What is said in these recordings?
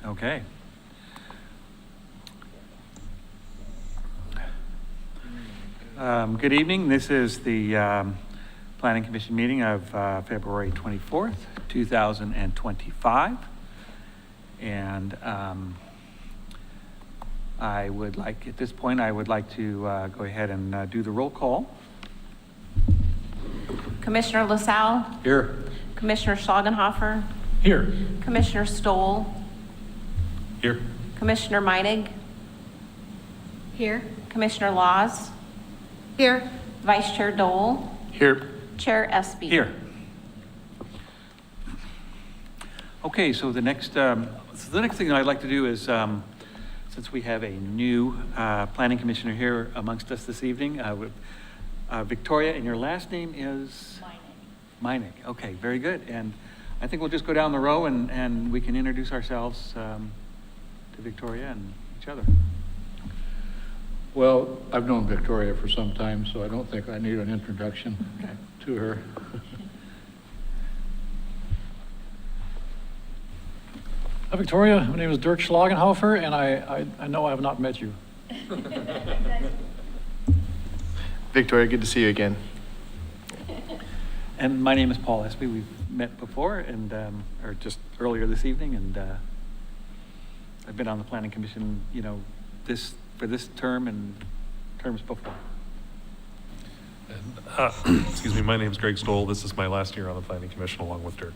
Okay. Good evening. This is the Planning Commission meeting of February 24th, 2025. And I would like, at this point, I would like to go ahead and do the roll call. Commissioner LaSalle? Here. Commissioner Schlagenhofer? Here. Commissioner Stoll? Here. Commissioner Meinig? Here. Commissioner Laws? Here. Vice Chair Dole? Here. Chair Espy? Here. Okay, so the next thing I'd like to do is, since we have a new planning commissioner here amongst us this evening, Victoria, and your last name is? Meinig. Okay, very good. And I think we'll just go down the row and we can introduce ourselves to Victoria and each other. Well, I've known Victoria for some time, so I don't think I need an introduction to her. Hi, Victoria. My name is Dirk Schlagenhofer, and I know I have not met you. Victoria, good to see you again. And my name is Paul Espy. We've met before and, or just earlier this evening, and I've been on the Planning Commission, you know, for this term and terms before. And, excuse me, my name is Greg Stoll. This is my last year on the Planning Commission along with Dirk.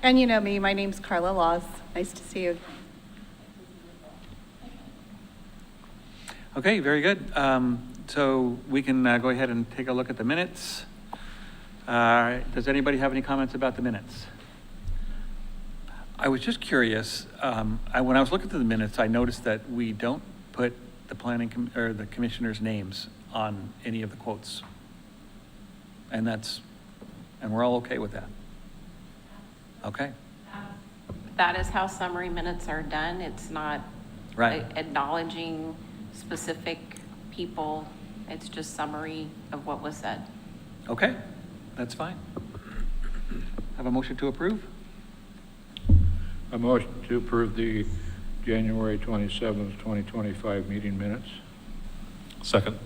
And you know me, my name's Carla Laws. Nice to see you. Okay, very good. So we can go ahead and take a look at the minutes. Does anybody have any comments about the minutes? I was just curious. When I was looking through the minutes, I noticed that we don't put the the commissioners' names on any of the quotes, and we're all okay with that. Okay. That is how summary minutes are done. It's not Right. acknowledging specific people. It's just summary of what was said. Okay, that's fine. Have a motion to approve? A motion to approve the January 27th, 2025 meeting minutes. Second.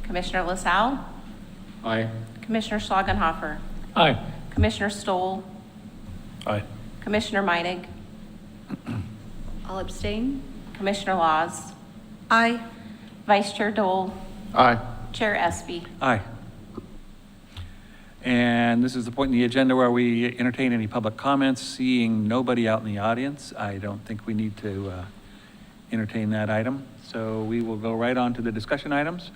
Commissioner LaSalle? Aye. Commissioner Schlagenhofer? Hi. Commissioner Stoll? Aye. Commissioner Meinig? I'll abstain. Commissioner Laws? Aye. Vice Chair Dole? Aye. Chair Espy? Aye. And this is the point in the agenda where we entertain any public comments. Seeing nobody out in the audience, I don't think we need to entertain that item. So we will go right on to the discussion items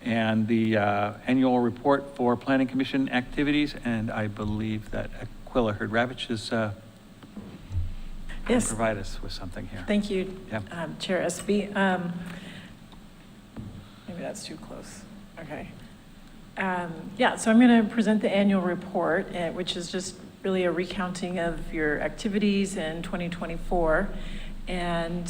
and the annual report for Planning Commission activities. And I believe that Aquila Hurd-Ravitch is Yes. provide us with something here. Thank you, Yeah. Chair Espy. Maybe that's too close. Okay. Yeah, so I'm going to present the annual report, which is just really a recounting of your activities in 2024. And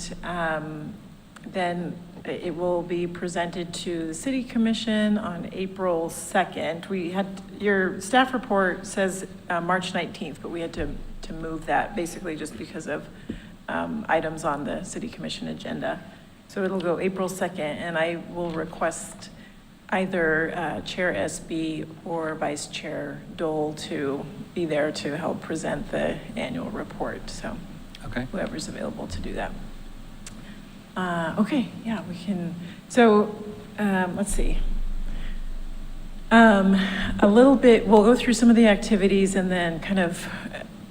then it will be presented to the City Commission on April 2nd. Your staff report says March 19th, but we had to move that basically just because of items on the City Commission agenda. So it'll go April 2nd, and I will request either Chair Espy or Vice Chair Dole to be there to help present the annual report. So Okay. whoever's available to do that. Okay, yeah, we can. So let's see. A little bit, we'll go through some of the activities, and then kind of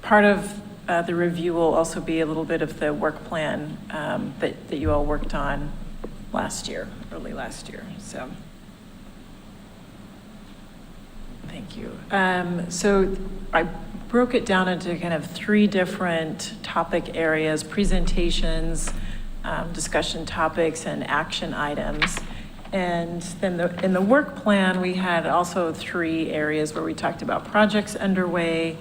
part of the review will also be a little bit of the work plan that you all worked on early last year. So thank you. So I broke it down into kind of 3 different topic areas: presentations, discussion topics, and action items. And then in the work plan, we had also 3 areas where we talked about projects underway.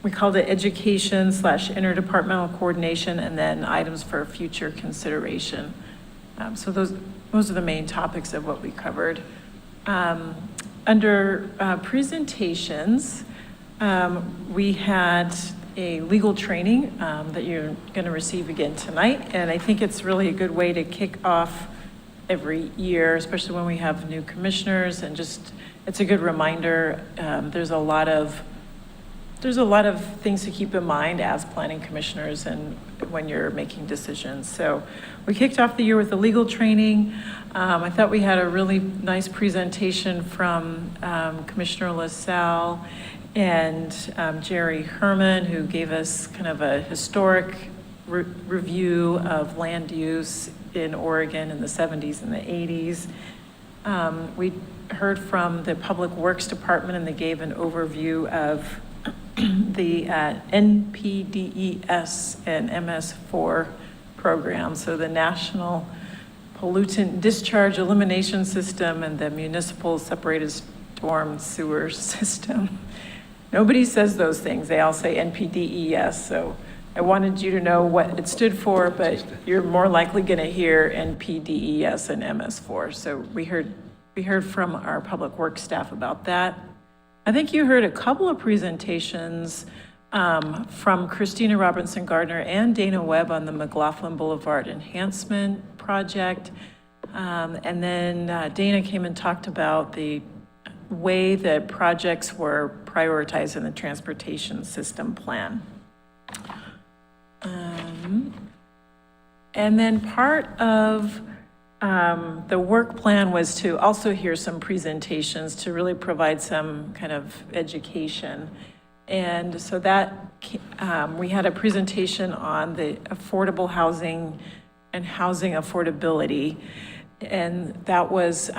We called it education / interdepartmental coordination, and then items for future consideration. So those are the main topics of what we covered. under presentations, we had a legal training that you're going to receive again tonight. And I think it's really a good way to kick off every year, especially when we have new commissioners, and just, it's a good reminder. There's a lot of things to keep in mind as planning commissioners and when you're making decisions. So we kicked off the year with the legal training. I thought we had a really nice presentation from Commissioner LaSalle and Jerry Herman, who gave us kind of a historic review of land use in Oregon in the 70s and the 80s. We heard from the Public Works Department, and they gave an overview of the NPDES and MS4 program, so the National Pollutant Discharge Elimination System and the Municipal Separated Storm Sewer System. Nobody says those things, they all say NPDES, so I wanted you to know what it stood for, but you're more likely going to hear NPDES and MS4. So we heard from our public works staff about that. I think you heard a couple of presentations from Christina Robinson Gardner and Dana Webb on the McLaughlin Boulevard Enhancement Project. And then Dana came and talked about the way that projects were prioritized in the transportation system plan. And then part of the work plan was to also hear some presentations to really provide some kind of education. And so that we had a presentation on the affordable housing and housing affordability. And that was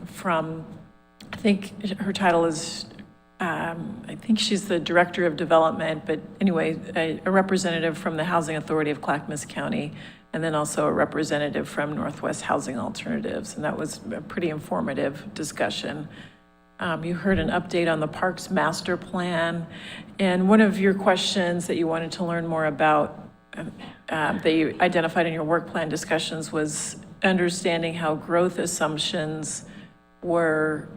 from, I think her title is, I think she's the Director of Development, but anyway, a representative from the Housing Authority of Clackamas County, and then also a representative from Northwest Housing Alternatives. And that was a pretty informative discussion. You heard an update on the Parks Master Plan. And one of your questions that you wanted to learn more about that you identified in your work plan discussions was understanding how growth assumptions were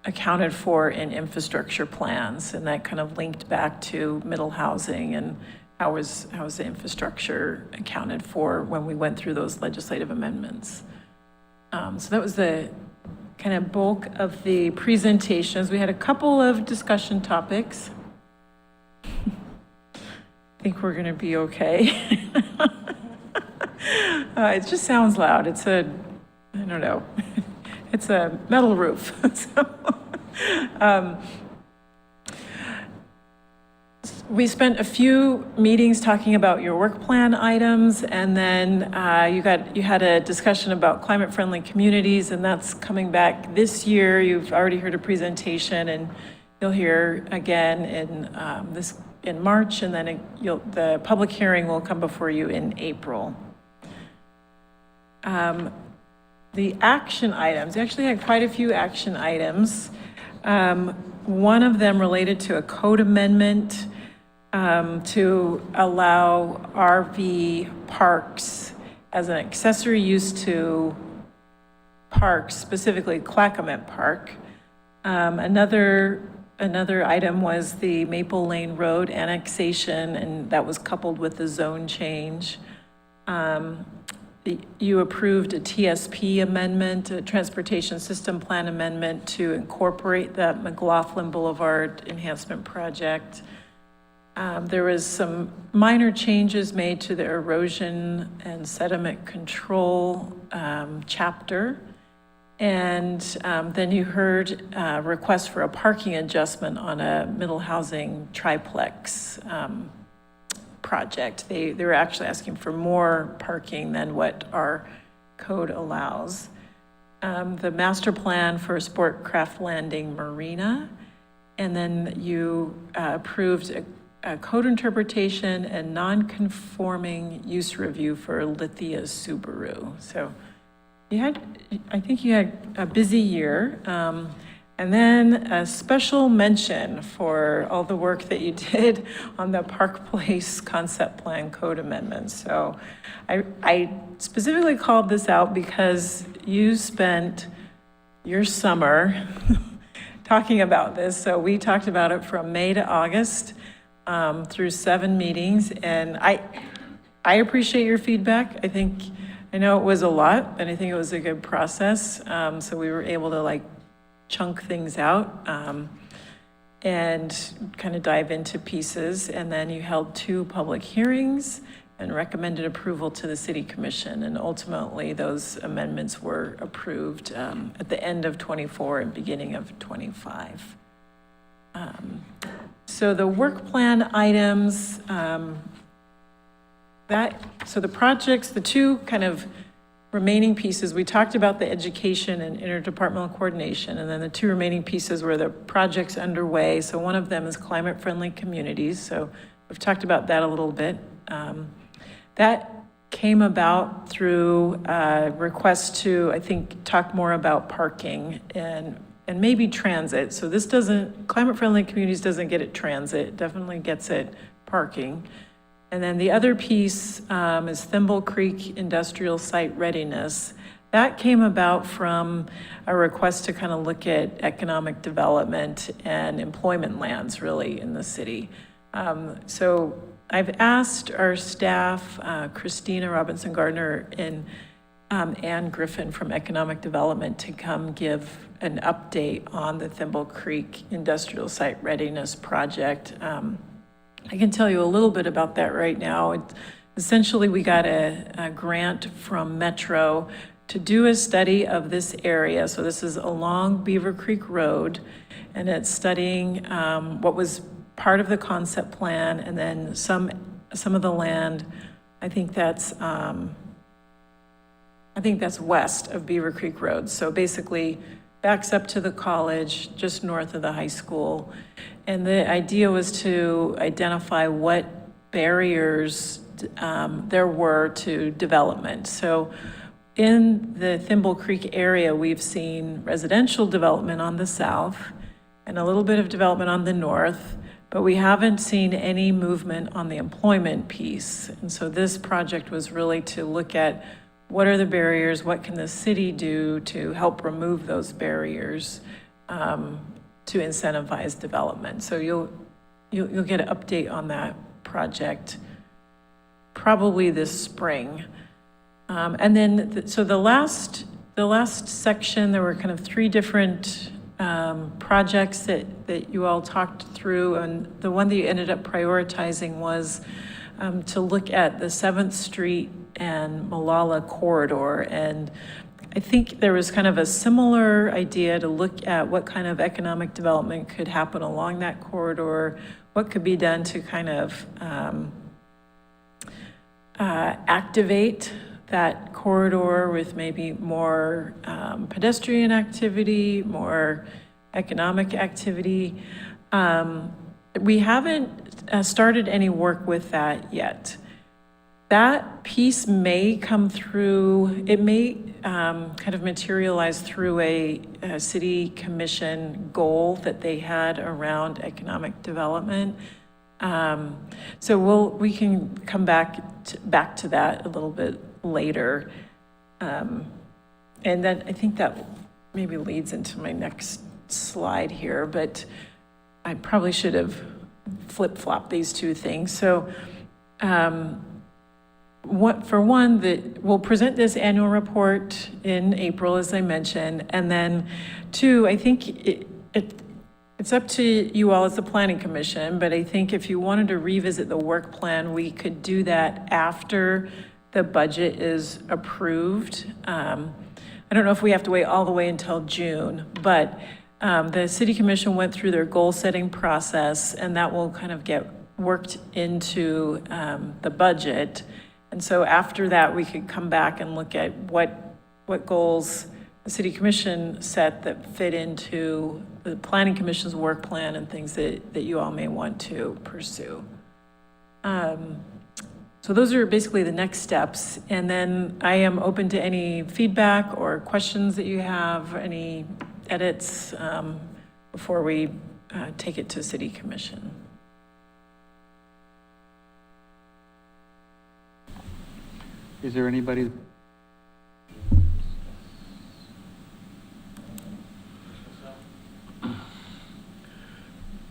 accounted for in infrastructure plans. And that kind of linked back to middle housing and how was the infrastructure accounted for when we went through those legislative amendments. So that was the kind of bulk of the presentations. We had a couple of discussion topics. I think we're going to be okay. It just sounds loud. It's I don't know, it's a metal roof. We spent a few meetings talking about your work plan items, and then you had a discussion about climate-friendly communities, and that's coming back this year. You've already heard a presentation, and you'll hear again in March, and then the public hearing will come before you in April. The action items, we actually had quite a few action items. One of them related to a code amendment to allow RV parks as an accessory use to parks, specifically Clackamas Park. Another item was the Maple Lane Road annexation, and that was coupled with the zone change. You approved a TSP amendment, a Transportation System Plan amendment to incorporate that McLaughlin Boulevard Enhancement Project. There was some minor changes made to the erosion and sediment control chapter. And then you heard requests for a parking adjustment on a middle housing triplex project. They were actually asking for more parking than what our code allows. The master plan for Sportcraft Landing Marina, and then you approved a code interpretation and non-conforming use review for Lithia Subaru. So I think you had a busy year. And then a special mention for all the work that you did on the Park Place concept plan code amendments. So I specifically called this out because you spent your summer talking about this. So we talked about it from May to August through 7 meetings. And I appreciate your feedback. I know it was a lot, and I think it was a good process. So we were able to like chunk things out and kind of dive into pieces. And then you held 2 public hearings and recommended approval to the city commission. And ultimately, those amendments were approved at the end of 24 and beginning of 25. So the work plan items, so the projects, the 2 kind of remaining pieces, we talked about the education and interdepartmental coordination, and then the 2 remaining pieces were the projects underway. So one of them is climate-friendly communities. So we've talked about that a little bit. That came about through a request to, I think, talk more about parking and maybe transit. So this doesn't, climate-friendly communities doesn't get it transit, it definitely gets it parking. And then the other piece is Thimble Creek Industrial Site Readiness. That came about from a request to kind of look at economic development and employment lands really in the city. So I've asked our staff, Christina Robinson Gardner and Ann Griffin from Economic Development, to come give an update on the Thimble Creek Industrial Site Readiness Project. I can tell you a little bit about that right now. Essentially, we got a grant from Metro to do a study of this area. So this is along Beaver Creek Road, and it's studying what was part of the concept plan, and then some of the land. I think that's west of Beaver Creek Road. So basically, backs up to the college, just north of the high school. And the idea was to identify what barriers there were to development. So in the Thimble Creek area, we've seen residential development on the south and a little bit of development on the north, but we haven't seen any movement on the employment piece. And so this project was really to look at what are the barriers, what can the city do to help remove those barriers to incentivize development. So you'll get an update on that project probably this spring. And then, so the last section, there were kind of 3 different projects that you all talked through, and the one that you ended up prioritizing was to look at the 7th Street and Malala corridor. And I think there was kind of a similar idea to look at what kind of economic development could happen along that corridor, what could be done to kind of activate that corridor with maybe more pedestrian activity, more economic activity. We haven't started any work with that yet. That piece may come through, it may kind of materialize through a city commission goal that they had around economic development. So we can come back to that a little bit later. And then I think that maybe leads into my next slide here, but I probably should have flip-flopped these 2 things. So we'll present this annual report in April, as I mentioned, and then 2, I think it's up to you all as the Planning Commission, but I think if you wanted to revisit the work plan, we could do that after the budget is approved. I don't know if we have to wait all the way until June, but the City Commission went through their goal-setting process, and that will kind of get worked into the budget. And so after that, we could come back and look at what goals the City Commission set that fit into the Planning Commission's work plan and things that you all may want to pursue. So those are basically the next steps. And then I am open to any feedback or questions that you have, any edits before we take it to City Commission. Is there anybody?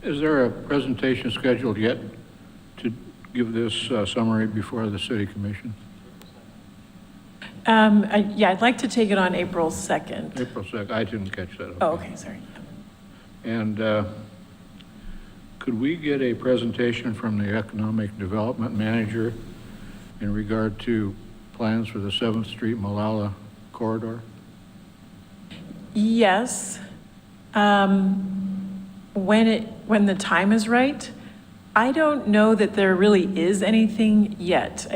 Is there a presentation scheduled yet to give this summary before the city commission? Yeah, I'd like to take it on April 2nd. April 2nd, I didn't catch that. Oh, okay, sorry. And could we get a presentation from the economic development manager in regard to plans for the 7th Street Malala corridor? Yes. When the time is right, I don't know that there really is anything yet.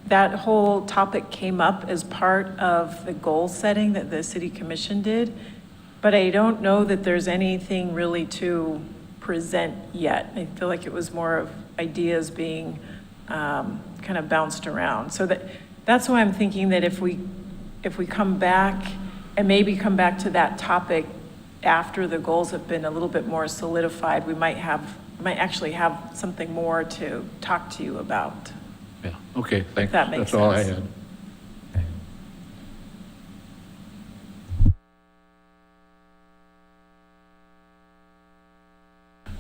That whole topic came up as part of the goal setting that the city commission did, but I don't know that there's anything really to present yet. I feel like it was more of ideas being kind of bounced around. So that's why I'm thinking that if we come back and maybe come back to that topic after the goals have been a little bit more solidified, we might actually have something more to talk to you about. Yeah, okay, thanks. that makes That's all I sense. had.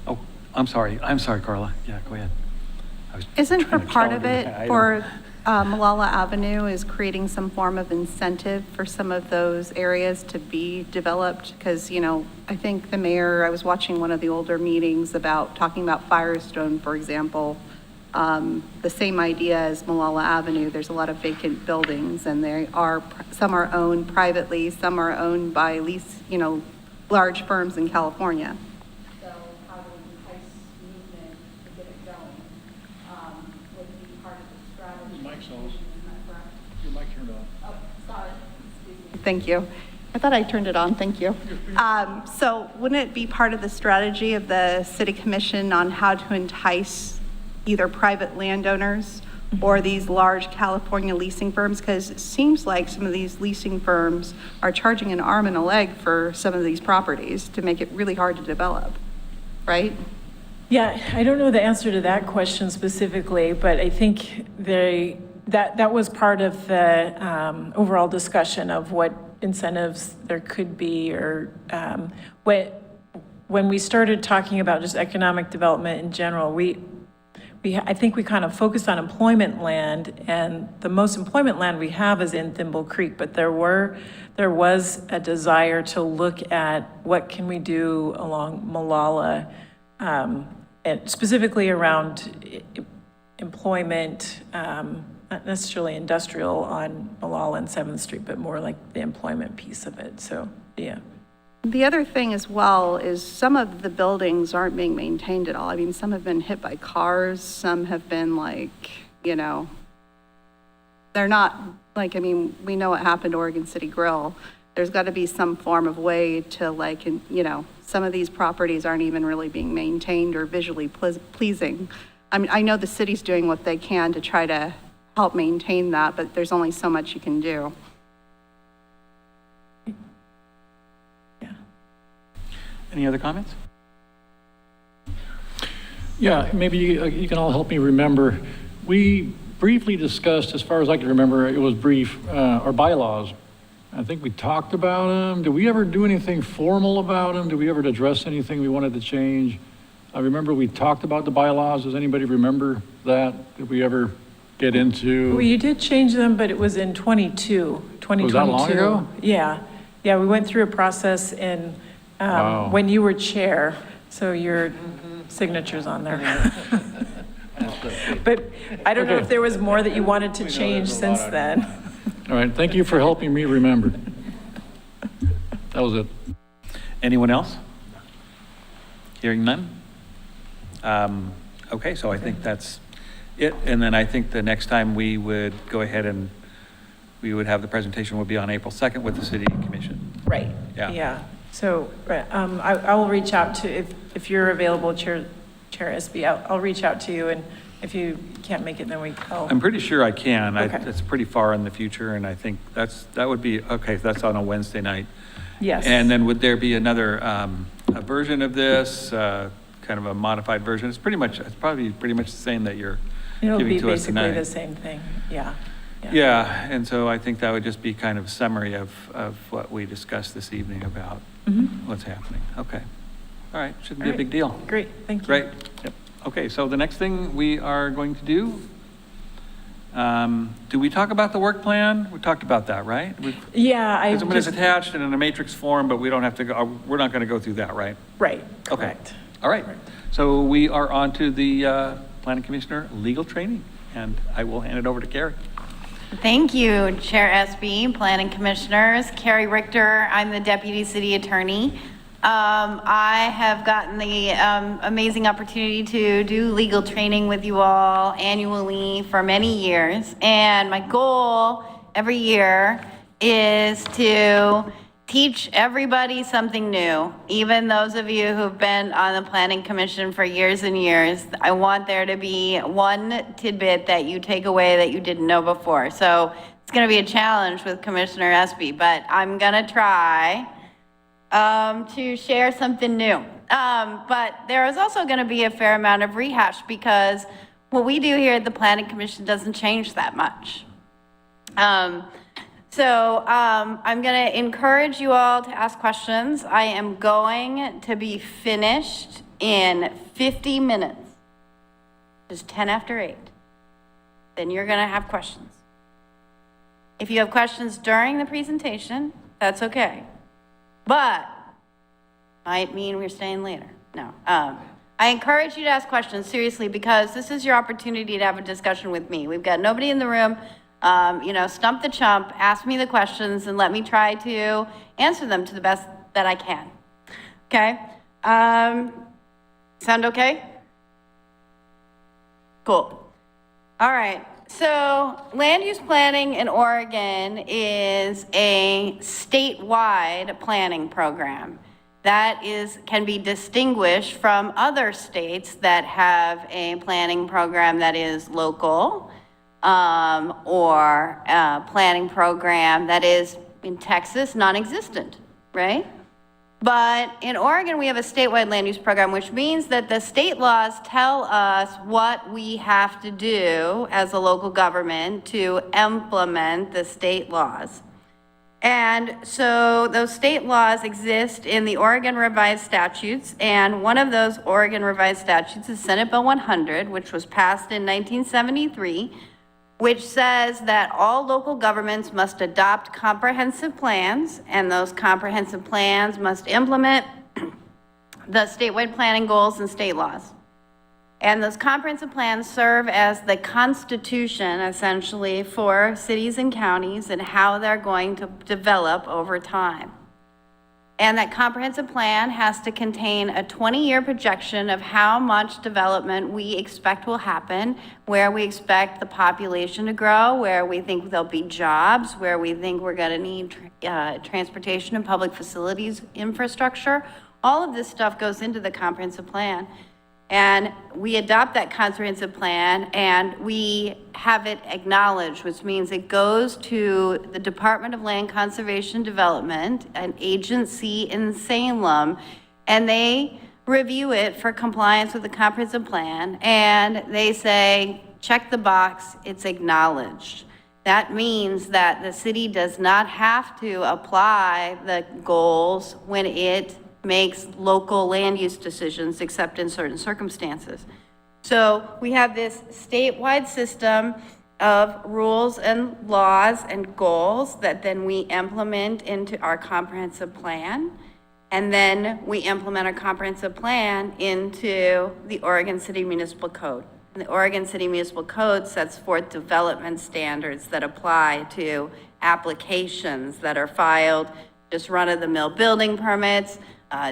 Oh, I'm sorry, Carla. Yeah, go ahead. I was Isn't for trying to part of calendar it, the item. for Malala Avenue is creating some form of incentive for some of those areas to be developed? Because, I think the mayor, I was watching one of the older meetings about talking about Firestone, for example. The same idea as Malala Avenue, there's a lot of vacant buildings and some are owned privately, some are owned by large firms in California. So how to entice movement to get it going would be part of the strategy. Mike's on. Your mic turned on. Oh, sorry. Excuse me. Thank you. I thought I turned it on, thank you. So wouldn't it be part of the strategy of the city commission on how to entice either private landowners or these large California leasing firms? Because it seems like some of these leasing firms are charging an arm and a leg for some of these properties to make it really hard to develop, right? Yeah, I don't know the answer to that question specifically, but I think that was part of the overall discussion of what incentives there could be, or when we started talking about just economic development in general, I think we kind of focused on employment land, and the most employment land we have is in Thimble Creek, but there was a desire to look at what can we do along Malala, and specifically around employment, not necessarily industrial on Malala and 7th Street, but more like the employment piece of it. So, yeah. The other thing as well is some of the buildings aren't being maintained at all. I mean, some have been hit by cars, some have been they're not we know what happened to Oregon City Grill. There's got to be some form of way to some of these properties aren't even really being maintained or visually pleasing. I mean, I know the city's doing what they can to try to help maintain that, but there's only so much you can do. Any other comments? Yeah, maybe you can all help me remember. We briefly discussed, as far as I can remember, it was brief, our bylaws. I think we talked about them. Did we ever do anything formal about them? Did we ever address anything we wanted to change? I remember we talked about the bylaws. Does anybody remember that? Did we ever get into? Well, you did change them, but it was in 2022. Was that long ago? Yeah. Yeah, we went through a process in, Wow. when you were chair, so your signature's on there. But I don't know Okay. if there was more that you wanted to change since then. All right, thank you for helping me remember. That was it. Anyone else? Hearing none? Okay, so I think that's it. And then I think the next time we would go ahead and we would have the presentation would be on April 2nd with the city commission. Right. Yeah. Yeah. So I will reach out to, if you're available, Chair SB, I'll reach out to you, and if you can't make it, then I'm pretty sure I can. Okay. It's pretty far in the future, and I think that would be, okay, that's on a Wednesday night. Yes. And then would there be another, a version of this, kind of a modified version? It's probably pretty much the same that you're It'll giving be to us basically tonight. the same thing, yeah. Yeah, and so I think that would just be kind of a summary of what we discussed this evening about Mhm. what's happening. Okay. All right, shouldn't be a big deal. Great, thank you. Great. Yep. Okay, so the next thing we are going to do, do we talk about the work plan? We talked about that, right? Yeah, I It's just, attached and in a matrix form, but we don't have to go, we're not going to go through that, right? right, Okay. correct. All right. So we are on to the planning commissioner legal training, and I will hand it over to Carrie. Thank you, Chair SB, Planning Commissioners. Carrie Richter, I'm the Deputy City Attorney. I have gotten the amazing opportunity to do legal training with you all annually for many years. And my goal every year is to teach everybody something new, even those of you who've been on the Planning Commission for years and years. I want there to be one tidbit that you take away that you didn't know before. So it's going to be a challenge with Commissioner Espy, but I'm going to try to share something new. But there is also going to be a fair amount of rehash because what we do here at the Planning Commission doesn't change that much. So I'm going to encourage you all to ask questions. I am going to be finished in 50 minutes, just 10 after 8. Then you're going to have questions. If you have questions during the presentation, that's okay. But might mean we're staying later. No. I encourage you to ask questions, seriously, because this is your opportunity to have a discussion with me. We've got nobody in the room. Stump the chump, ask me the questions, and let me try to answer them to the best that I can. Okay? Sound okay? Cool. All right. So land use planning in Oregon is a statewide planning program that can be distinguished from other states that have a planning program that is local, or a planning program that is in Texas non-existent, right? But in Oregon, we have a statewide land use program, which means that the state laws tell us what we have to do as a local government to implement the state laws. And so those state laws exist in the Oregon Revised Statutes, and one of those Oregon Revised Statutes is Senate Bill 100, which was passed in 1973, which says that all local governments must adopt comprehensive plans, and those comprehensive plans must implement the statewide planning goals and state laws. And those comprehensive plans serve as the constitution, essentially, for cities and counties and how they're going to develop over time. And that comprehensive plan has to contain a 20-year projection of how much development we expect will happen, where we expect the population to grow, where we think there'll be jobs, where we think we're going to need transportation and public facilities infrastructure. All of this stuff goes into the comprehensive plan. And we adopt that comprehensive plan and we have it acknowledged, which means it goes to the Department of Land Conservation Development, an agency in Salem, and they review it for compliance with the comprehensive plan. And they say, check the box, it's acknowledged. That means that the city does not have to apply the goals when it makes local land use decisions, except in certain circumstances. So we have this statewide system of rules and laws and goals that then we implement into our comprehensive plan. And then we implement our comprehensive plan into the Oregon City Municipal Code. And the Oregon City Municipal Code sets forth development standards that apply to applications that are filed, just run-of-the-mill building permits,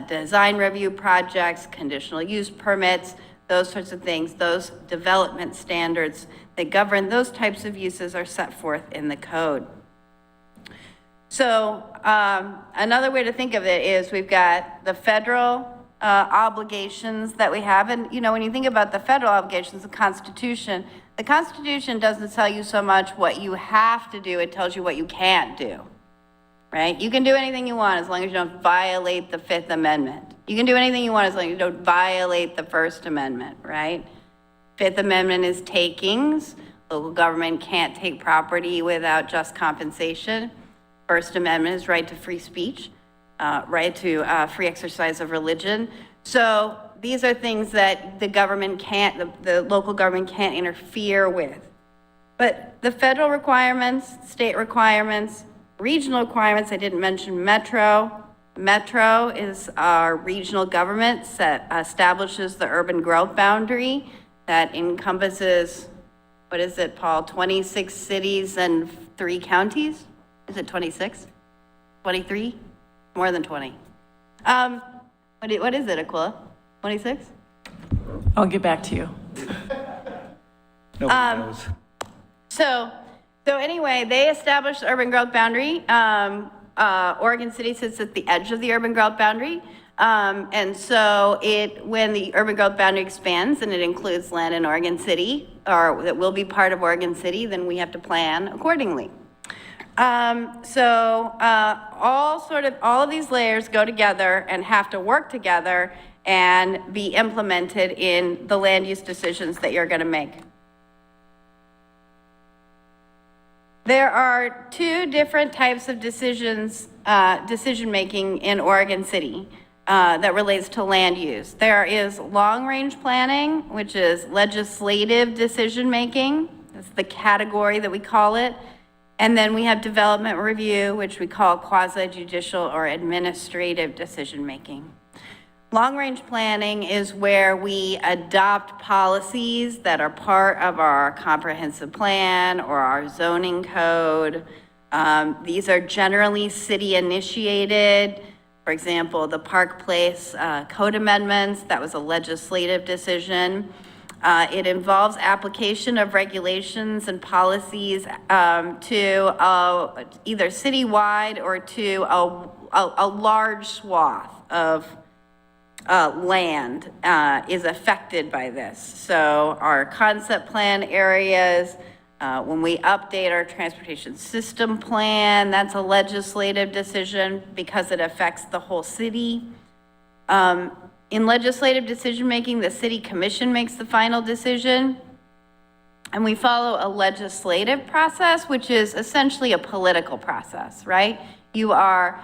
design review projects, conditional use permits, those sorts of things. Those development standards that govern those types of uses are set forth in the code. So another way to think of it is we've got the federal obligations that we have. And, when you think about the federal obligations, the Constitution doesn't tell you so much what you have to do, it tells you what you can't do. Right? You can do anything you want as long as you don't violate the Fifth Amendment. You can do anything you want as long as you don't violate the First Amendment, right? Fifth Amendment is takings. Local government can't take property without just compensation. First Amendment is right to free speech. right to free exercise of religion. So these are things that the government can't, the local government can't interfere with. But the federal requirements, state requirements, regional requirements, I didn't mention metro. Metro is our regional government that establishes the urban growth boundary that encompasses, what is it, Paul, 26 cities and 3 counties? Is it 26? 23? More than 20. What is it, Aquila? 26? I'll get back to you. Nobody knows. So anyway, they established the urban growth boundary. Oregon City sits at the edge of the urban growth boundary. And so when the urban growth boundary expands and it includes land in Oregon City, or that will be part of Oregon City, then we have to plan accordingly. All of these layers go together and have to work together and be implemented in the land use decisions that you're going to make. There are 2 different types of decision-making in Oregon City that relates to land use. There is long-range planning, which is legislative decision-making. That's the category that we call it. And then we have development review, which we call quasi-judicial or administrative decision-making. Long-range planning is where we adopt policies that are part of our comprehensive plan or our zoning code. These are generally city-initiated. For example, the Park Place code amendments, that was a legislative decision. It involves application of regulations and policies to either citywide or to a large swath of land is affected by this. So our concept plan areas, when we update our transportation system plan, that's a legislative decision because it affects the whole city. In legislative decision-making, the city commission makes the final decision. And we follow a legislative process, which is essentially a political process, right? You are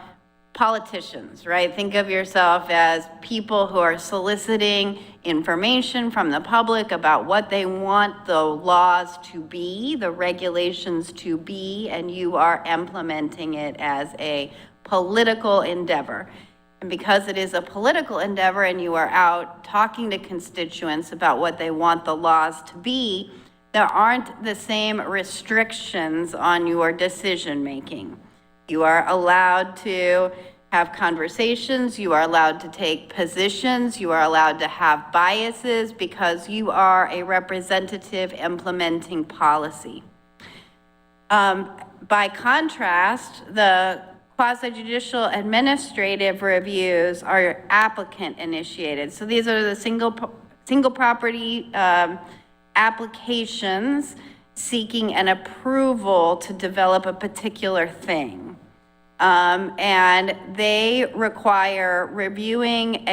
politicians, right? Think of yourself as people who are soliciting information from the public about what they want the laws to be, the regulations to be, and you are implementing it as a political endeavor. And because it is a political endeavor and you are out talking to constituents about what they want the laws to be, there aren't the same restrictions on your decision-making. You are allowed to have conversations, you are allowed to take positions, you are allowed to have biases because you are a representative implementing policy. By contrast, the quasi-judicial administrative reviews are applicant initiated. So these are the single property applications seeking an approval to develop a particular thing. And they require reviewing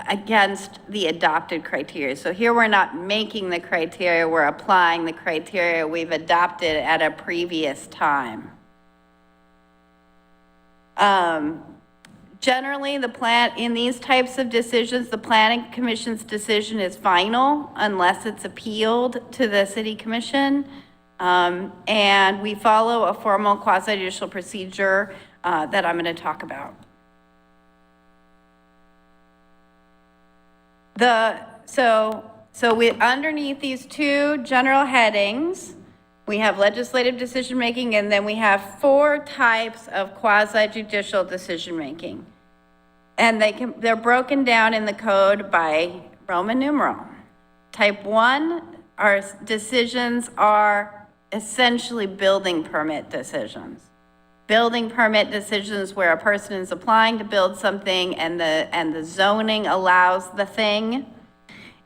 against the adopted criteria. So here we're not making the criteria, we're applying the criteria we've adopted at a previous time. Generally, in these types of decisions, the planning commission's decision is final unless it's appealed to the city commission. And we follow a formal quasi-judicial procedure that I'm going to talk about. So underneath these 2 general headings, we have legislative decision-making, and then we have 4 types of quasi-judicial decision-making. And they're broken down in the code by Roman numeral. Type 1, our decisions are essentially building permit decisions. Building permit decisions where a person is applying to build something and the zoning allows the thing.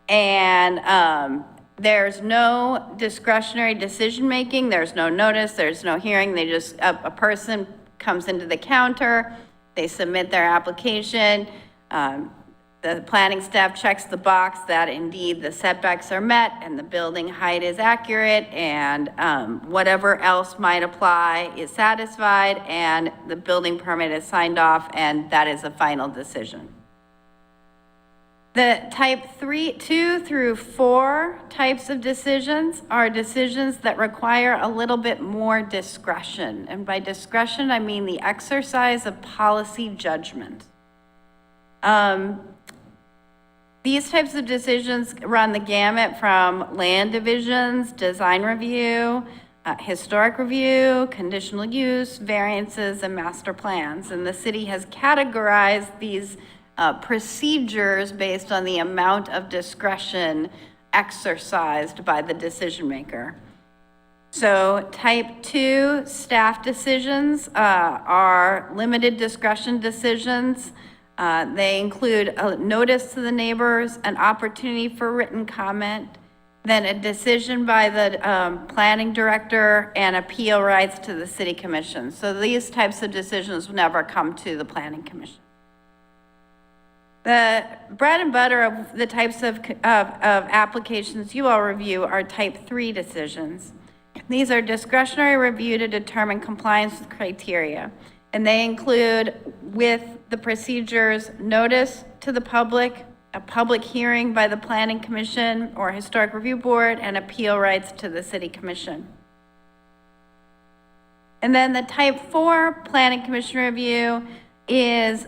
And there's no discretionary decision-making, there's no notice, there's no hearing, they just, a person comes into the counter, they submit their application, The planning staff checks the box that indeed the setbacks are met and the building height is accurate and whatever else might apply is satisfied and the building permit is signed off and that is a final decision. The type 2 through 4 types of decisions are decisions that require a little bit more discretion. And by discretion, I mean the exercise of policy judgment. These types of decisions run the gamut from land divisions, design review, historic review, conditional use, variances, and master plans. And the city has categorized these procedures based on the amount of discretion exercised by the decision maker. So type 2 staff decisions are limited discretion decisions. They include a notice to the neighbors, an opportunity for written comment, then a decision by the planning director and appeal rights to the city commission. So these types of decisions will never come to the planning commission. The bread and butter of the types of applications you all review are type 3 decisions. These are discretionary review to determine compliance with criteria. And they include, with the procedures, notice to the public, a public hearing by the planning commission or historic review board, and appeal rights to the city commission. And then the type 4 planning commission review is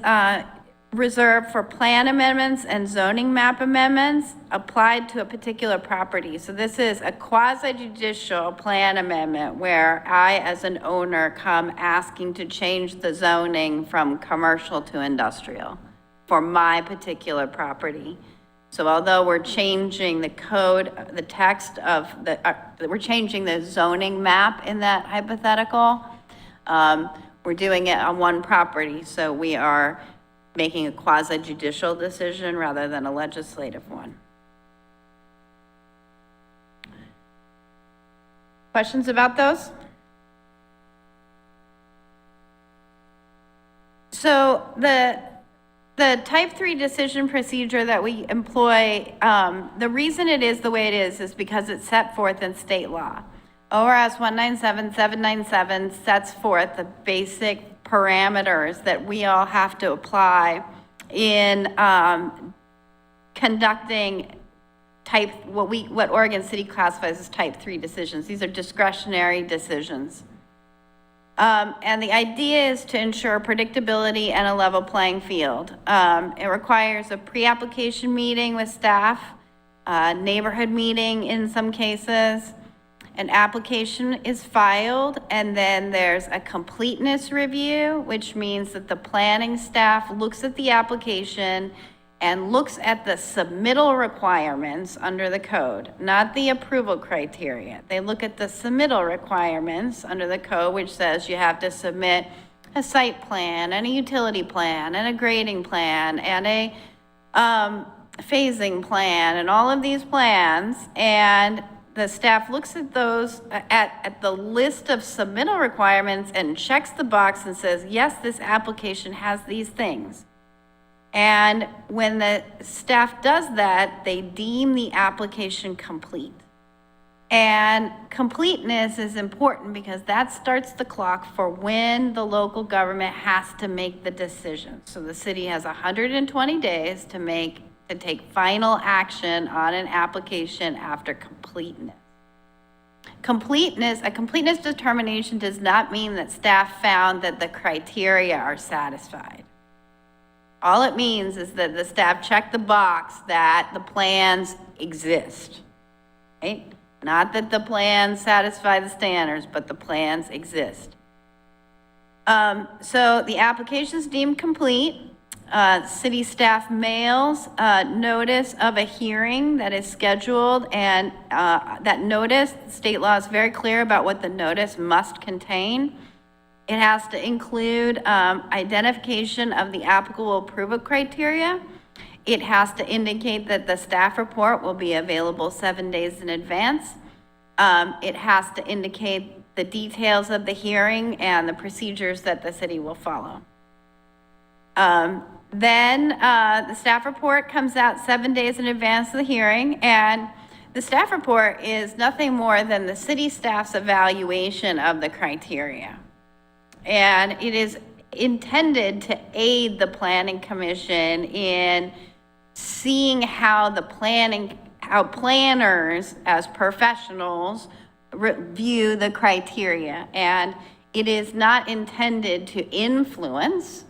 reserved for plan amendments and zoning map amendments applied to a particular property. So this is a quasi-judicial plan amendment where I, as an owner, come asking to change the zoning from commercial to industrial for my particular property. So although we're changing the code, the text of the, we're changing the zoning map in that hypothetical, we're doing it on one property. So we are making a quasi-judicial decision rather than a legislative one. Questions about those? So the type 3 decision procedure that we employ, the reason it is the way it is because it's set forth in state law. ORS 197-797 sets forth the basic parameters that we all have to apply in conducting what Oregon City classifies as type 3 decisions. These are discretionary decisions. And the idea is to ensure predictability and a level playing field. It requires a pre-application meeting with staff, a neighborhood meeting in some cases. An application is filed, and then there's a completeness review, which means that the planning staff looks at the application and looks at the submittal requirements under the code, not the approval criteria. They look at the submittal requirements under the code, which says you have to submit a site plan and a utility plan and a grading plan and a phasing plan and all of these plans, and the staff looks at those, at the list of submittal requirements and checks the box and says, yes, this application has these things. And when the staff does that, they deem the application complete. And completeness is important because that starts the clock for when the local government has to make the decision. So the city has 120 days to take final action on an application after completeness. A completeness determination does not mean that staff found that the criteria are satisfied. All it means is that the staff checked the box that the plans exist, right? Not that the plans satisfy the standards, but the plans exist. So the application is deemed complete. City staff mails notice of a hearing that is scheduled, and that notice, state law is very clear about what the notice must contain. It has to include identification of the applicable approval criteria. It has to indicate that the staff report will be available 7 days in advance. It has to indicate the details of the hearing and the procedures that the city will follow. Then the staff report comes out 7 days in advance of the hearing, and the staff report is nothing more than the city staff's evaluation of the criteria. And it is intended to aid the planning commission in seeing how how planners as professionals review the criteria. And it is not intended to influence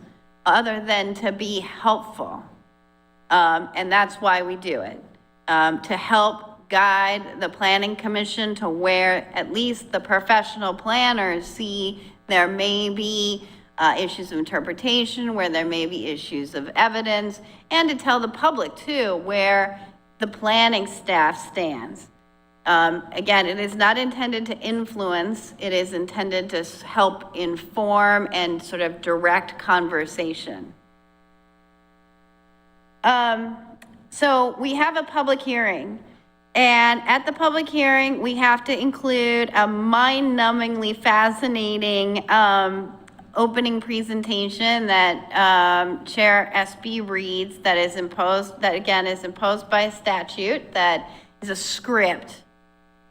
other than to be helpful. And that's why we do it, to help guide the planning commission to where at least the professional planners see there may be issues of interpretation, where there may be issues of evidence, and to tell the public too where the planning staff stands. Again, it is not intended to influence, it is intended to help inform and sort of direct conversation. So we have a public hearing, and at the public hearing, we have to include a mind-numbingly fascinating opening presentation that Chair SB reads, that is imposed, that again is imposed by statute, that is a script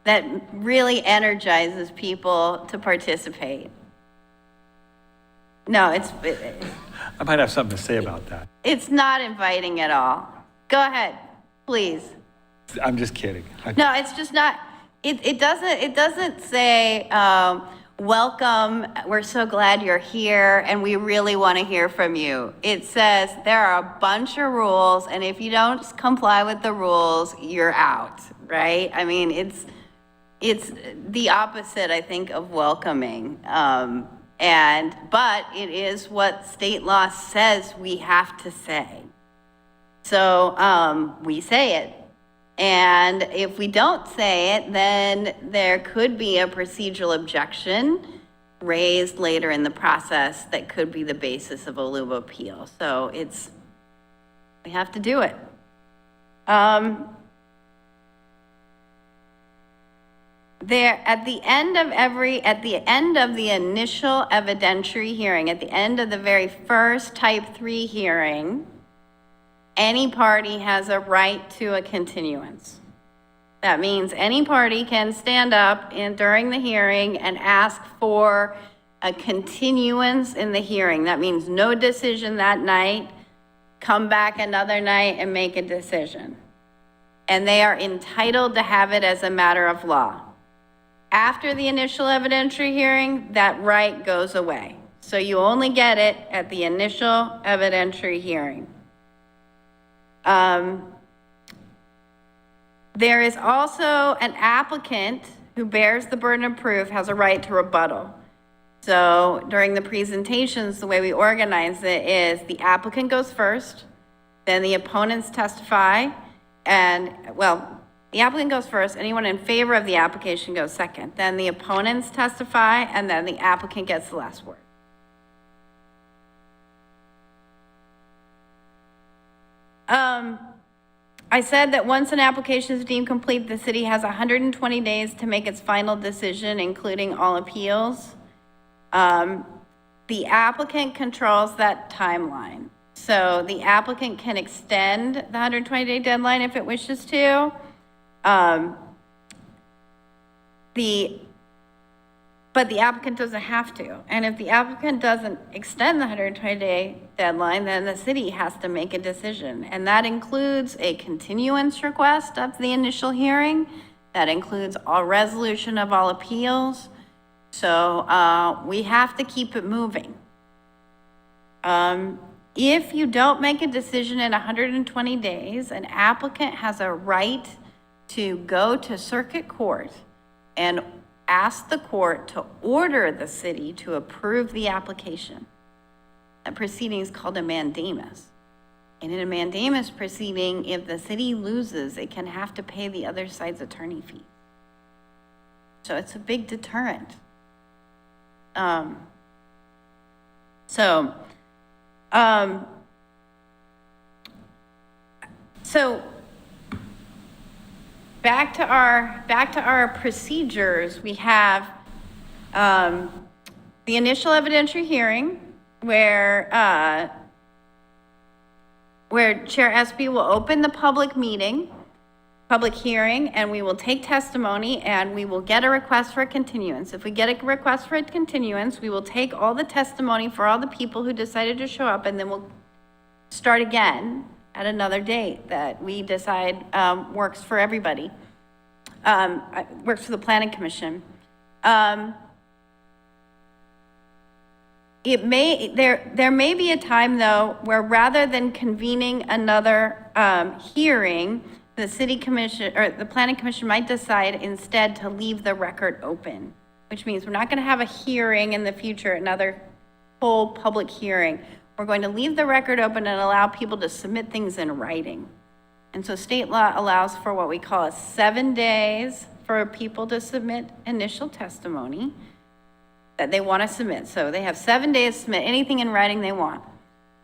that really energizes people to participate. No, I might have something to say about that. it's not inviting at all. Go ahead, please. I'm just kidding. No, it's just not, it doesn't say, welcome, we're so glad you're here, and we really want to hear from you. It says there are a bunch of rules, and if you don't comply with the rules, you're out, right? I mean, it's the opposite, I think, of welcoming. But it is what state law says we have to say. So we say it. And if we don't say it, then there could be a procedural objection raised later in the process that could be the basis of a lieu appeal. So we have to do it. At the end of the initial evidentiary hearing, at the end of the very first type 3 hearing, any party has a right to a continuance. That means any party can stand up during the hearing and ask for a continuance in the hearing. That means no decision that night, come back another night and make a decision. And they are entitled to have it as a matter of law. After the initial evidentiary hearing, that right goes away. So you only get it at the initial evidentiary hearing. There is also an applicant who bears the burden of proof has a right to rebuttal. So during the presentations, the way we organize it is the applicant goes first, then the opponents testify, and the applicant goes first, anyone in favor of the application goes second, then the opponents testify, and then the applicant gets the last word. I said that once an application is deemed complete, the city has 120 days to make its final decision, including all appeals. The applicant controls that timeline. So the applicant can extend the 120-day deadline if it wishes to. But the applicant doesn't have to. And if the applicant doesn't extend the 120-day deadline, then the city has to make a decision. And that includes a continuance request of the initial hearing. That includes all resolution of all appeals. So we have to keep it moving. If you don't make a decision in 120 days, an applicant has a right to go to circuit court and ask the court to order the city to approve the application. That proceeding is called a mandamus. And in a mandamus proceeding, if the city loses, it can have to pay the other side's attorney fee. So it's a big deterrent. So back to our procedures, we have the initial evidentiary hearing where where Chair Espy will open the public meeting, public hearing, and we will take testimony, and we will get a request for a continuance. If we get a request for a continuance, we will take all the testimony for all the people who decided to show up, and then we'll start again at another date that we decide works for everybody, works for the Planning Commission. There may be a time, though, where rather than convening another hearing, the city commission or the planning commission might decide instead to leave the record open, which means we're not going to have a hearing in the future, another full public hearing. We're going to leave the record open and allow people to submit things in writing. And so state law allows for what we call 7 days for people to submit initial testimony that they want to submit. So they have 7 days to submit anything in writing they want.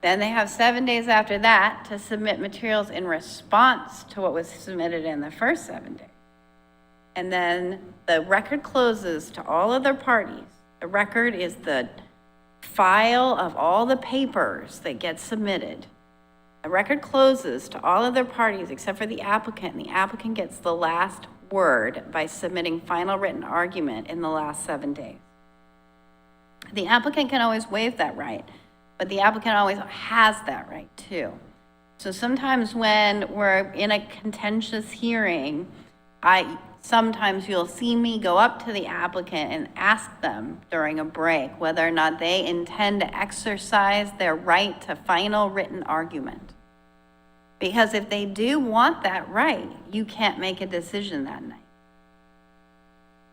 Then they have 7 days after that to submit materials in response to what was submitted in the first 7 days. And then the record closes to all other parties. The record is the file of all the papers that get submitted. The record closes to all other parties except for the applicant, and the applicant gets the last word by submitting final written argument in the last 7 days. The applicant can always waive that right, but the applicant always has that right too. So sometimes when we're in a contentious hearing, sometimes you'll see me go up to the applicant and ask them during a break whether or not they intend to exercise their right to final written argument. Because if they do want that right, you can't make a decision that night.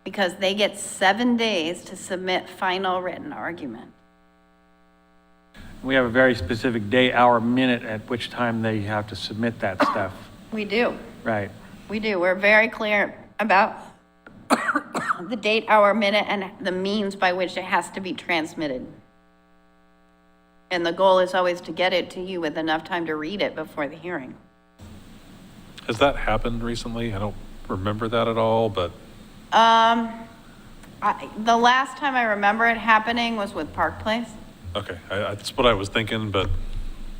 Because they get 7 days to submit final written argument. We have a very specific day, hour, minute at which time they have to submit that stuff. We do. Right. We do. We're very clear about the date, hour, minute, and the means by which it has to be transmitted. And the goal is always to get it to you with enough time to read it before the hearing. Has that happened recently? I don't remember that at all, but The last time I remember it happening was with Park Place. okay. That's what I was thinking, but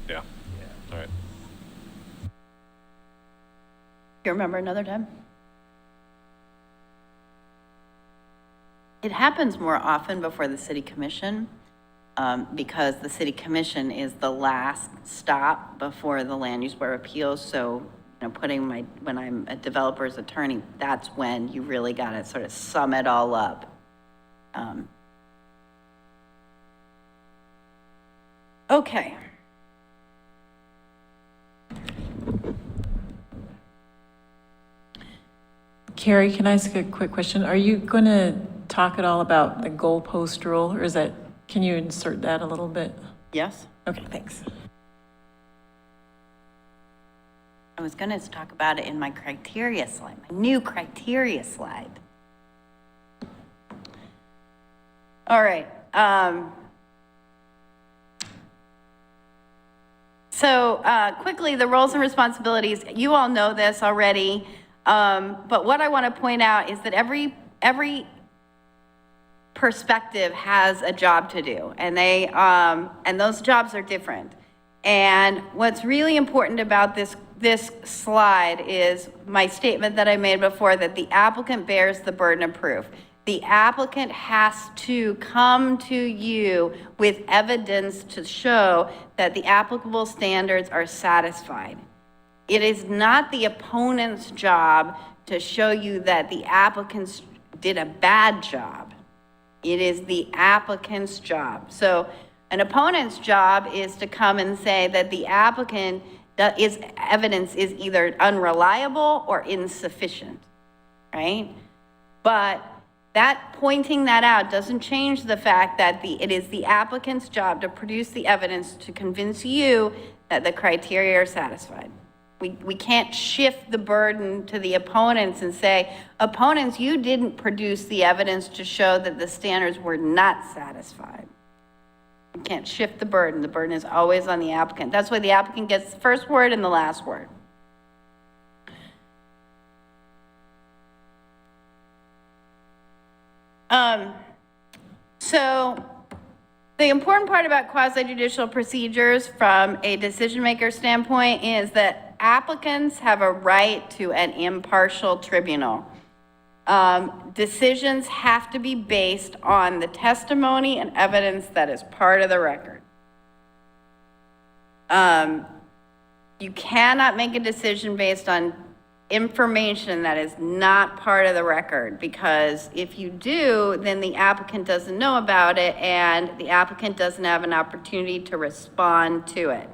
yeah. All right. You remember another time? It happens more often before the city commission, because the city commission is the last stop before the land use board of appeals. So, you know, when I'm a developer's attorney, that's when you really got to sort of sum it all up. Okay. Carrie, can I ask a quick question? Are you going to talk at all about the goalpost rule, or can you insert that a little bit? Yes? Okay, thanks. I was going to talk about it in my criteria slide, my new criteria slide. All right. So quickly, the roles and responsibilities, you all know this already, but what I want to point out is that every perspective has a job to do, and and those jobs are different. And what's really important about this slide is my statement that I made before, that the applicant bears the burden of proof. The applicant has to come to you with evidence to show that the applicable standards are satisfied. It is not the opponent's job to show you that the applicants did a bad job. It is the applicant's job. So an opponent's job is to come and say that the applicant evidence is either unreliable or insufficient, right? But pointing that out doesn't change the fact that it is the applicant's job to produce the evidence to convince you that the criteria are satisfied. We can't shift the burden to the opponents and say, opponents, you didn't produce the evidence to show that the standards were not satisfied. You can't shift the burden. The burden is always on the applicant. That's why the applicant gets the first word and the last word. So the important part about quasi-judicial procedures from a decision maker standpoint is that applicants have a right to an impartial tribunal. Decisions have to be based on the testimony and evidence that is part of the record. You cannot make a decision based on information that is not part of the record, because if you do, then the applicant doesn't know about it and the applicant doesn't have an opportunity to respond to it.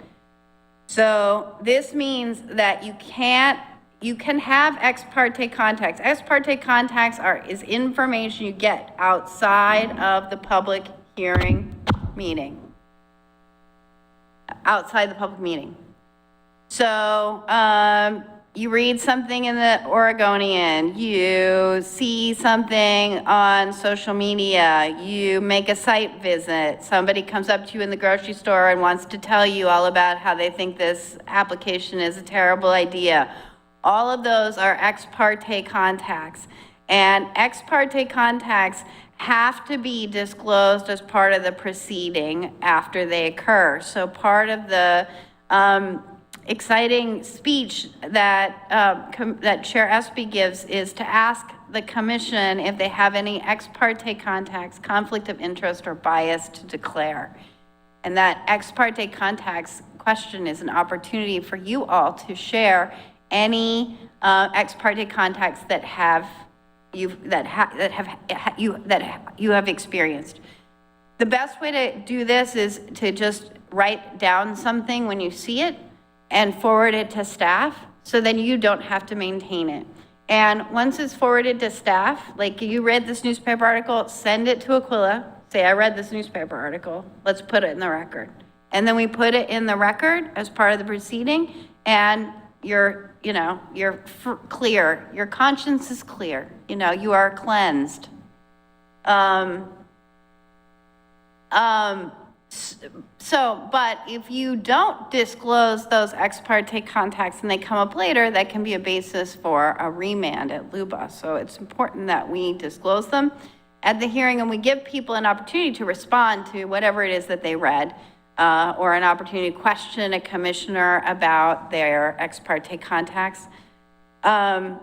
So this means that you can have ex parte contacts. Ex parte contacts is information you get outside of the public hearing meeting. Outside the public meeting. So, you read something in the Oregonian, you see something on social media, you make a site visit, somebody comes up to you in the grocery store and wants to tell you all about how they think this application is a terrible idea. All of those are ex parte contacts, and ex parte contacts have to be disclosed as part of the proceeding after they occur. So part of the exciting speech that that Chair Espy gives is to ask the commission if they have any ex parte contacts, conflict of interest, or bias to declare. And that ex parte contacts question is an opportunity for you all to share any ex parte contacts that you have experienced. The best way to do this is to just write down something when you see it and forward it to staff, so then you don't have to maintain it. And once it's forwarded to staff, like you read this newspaper article, send it to Aquila, say, I read this newspaper article, let's put it in the record. And then we put it in the record as part of the proceeding, and you're clear, your conscience is clear, you are cleansed. But if you don't disclose those ex parte contacts and they come up later, that can be a basis for a remand at LUBA. So it's important that we disclose them at the hearing, and we give people an opportunity to respond to whatever it is that they read, or an opportunity to question a commissioner about their ex parte contacts. A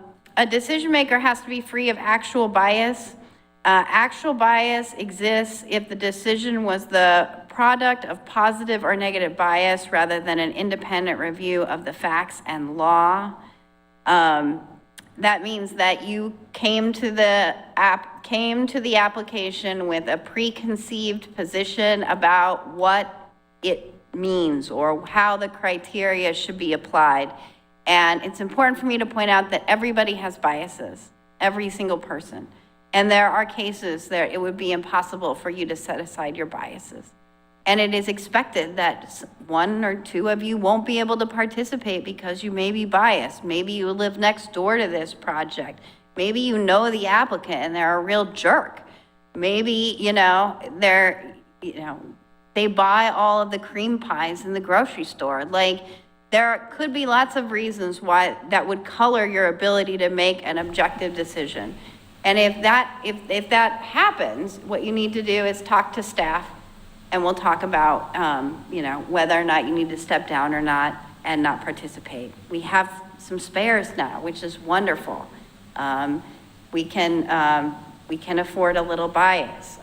decision maker has to be free of actual bias. Actual bias exists if the decision was the product of positive or negative bias rather than an independent review of the facts and law. That means that you came to the application with a preconceived position about what it means or how the criteria should be applied. And it's important for me to point out that everybody has biases, every single person. And there are cases that it would be impossible for you to set aside your biases. And it is expected that one or two of you won't be able to participate because you may be biased. Maybe you live next door to this project. Maybe you know the applicant and they're a real jerk. Maybe, they buy all of the cream pies in the grocery store. Like, there could be lots of reasons why that would color your ability to make an objective decision. And if that happens, what you need to do is talk to staff, and we'll talk about, whether or not you need to step down or not and not participate. We have some spares now, which is wonderful. We can afford a little bias.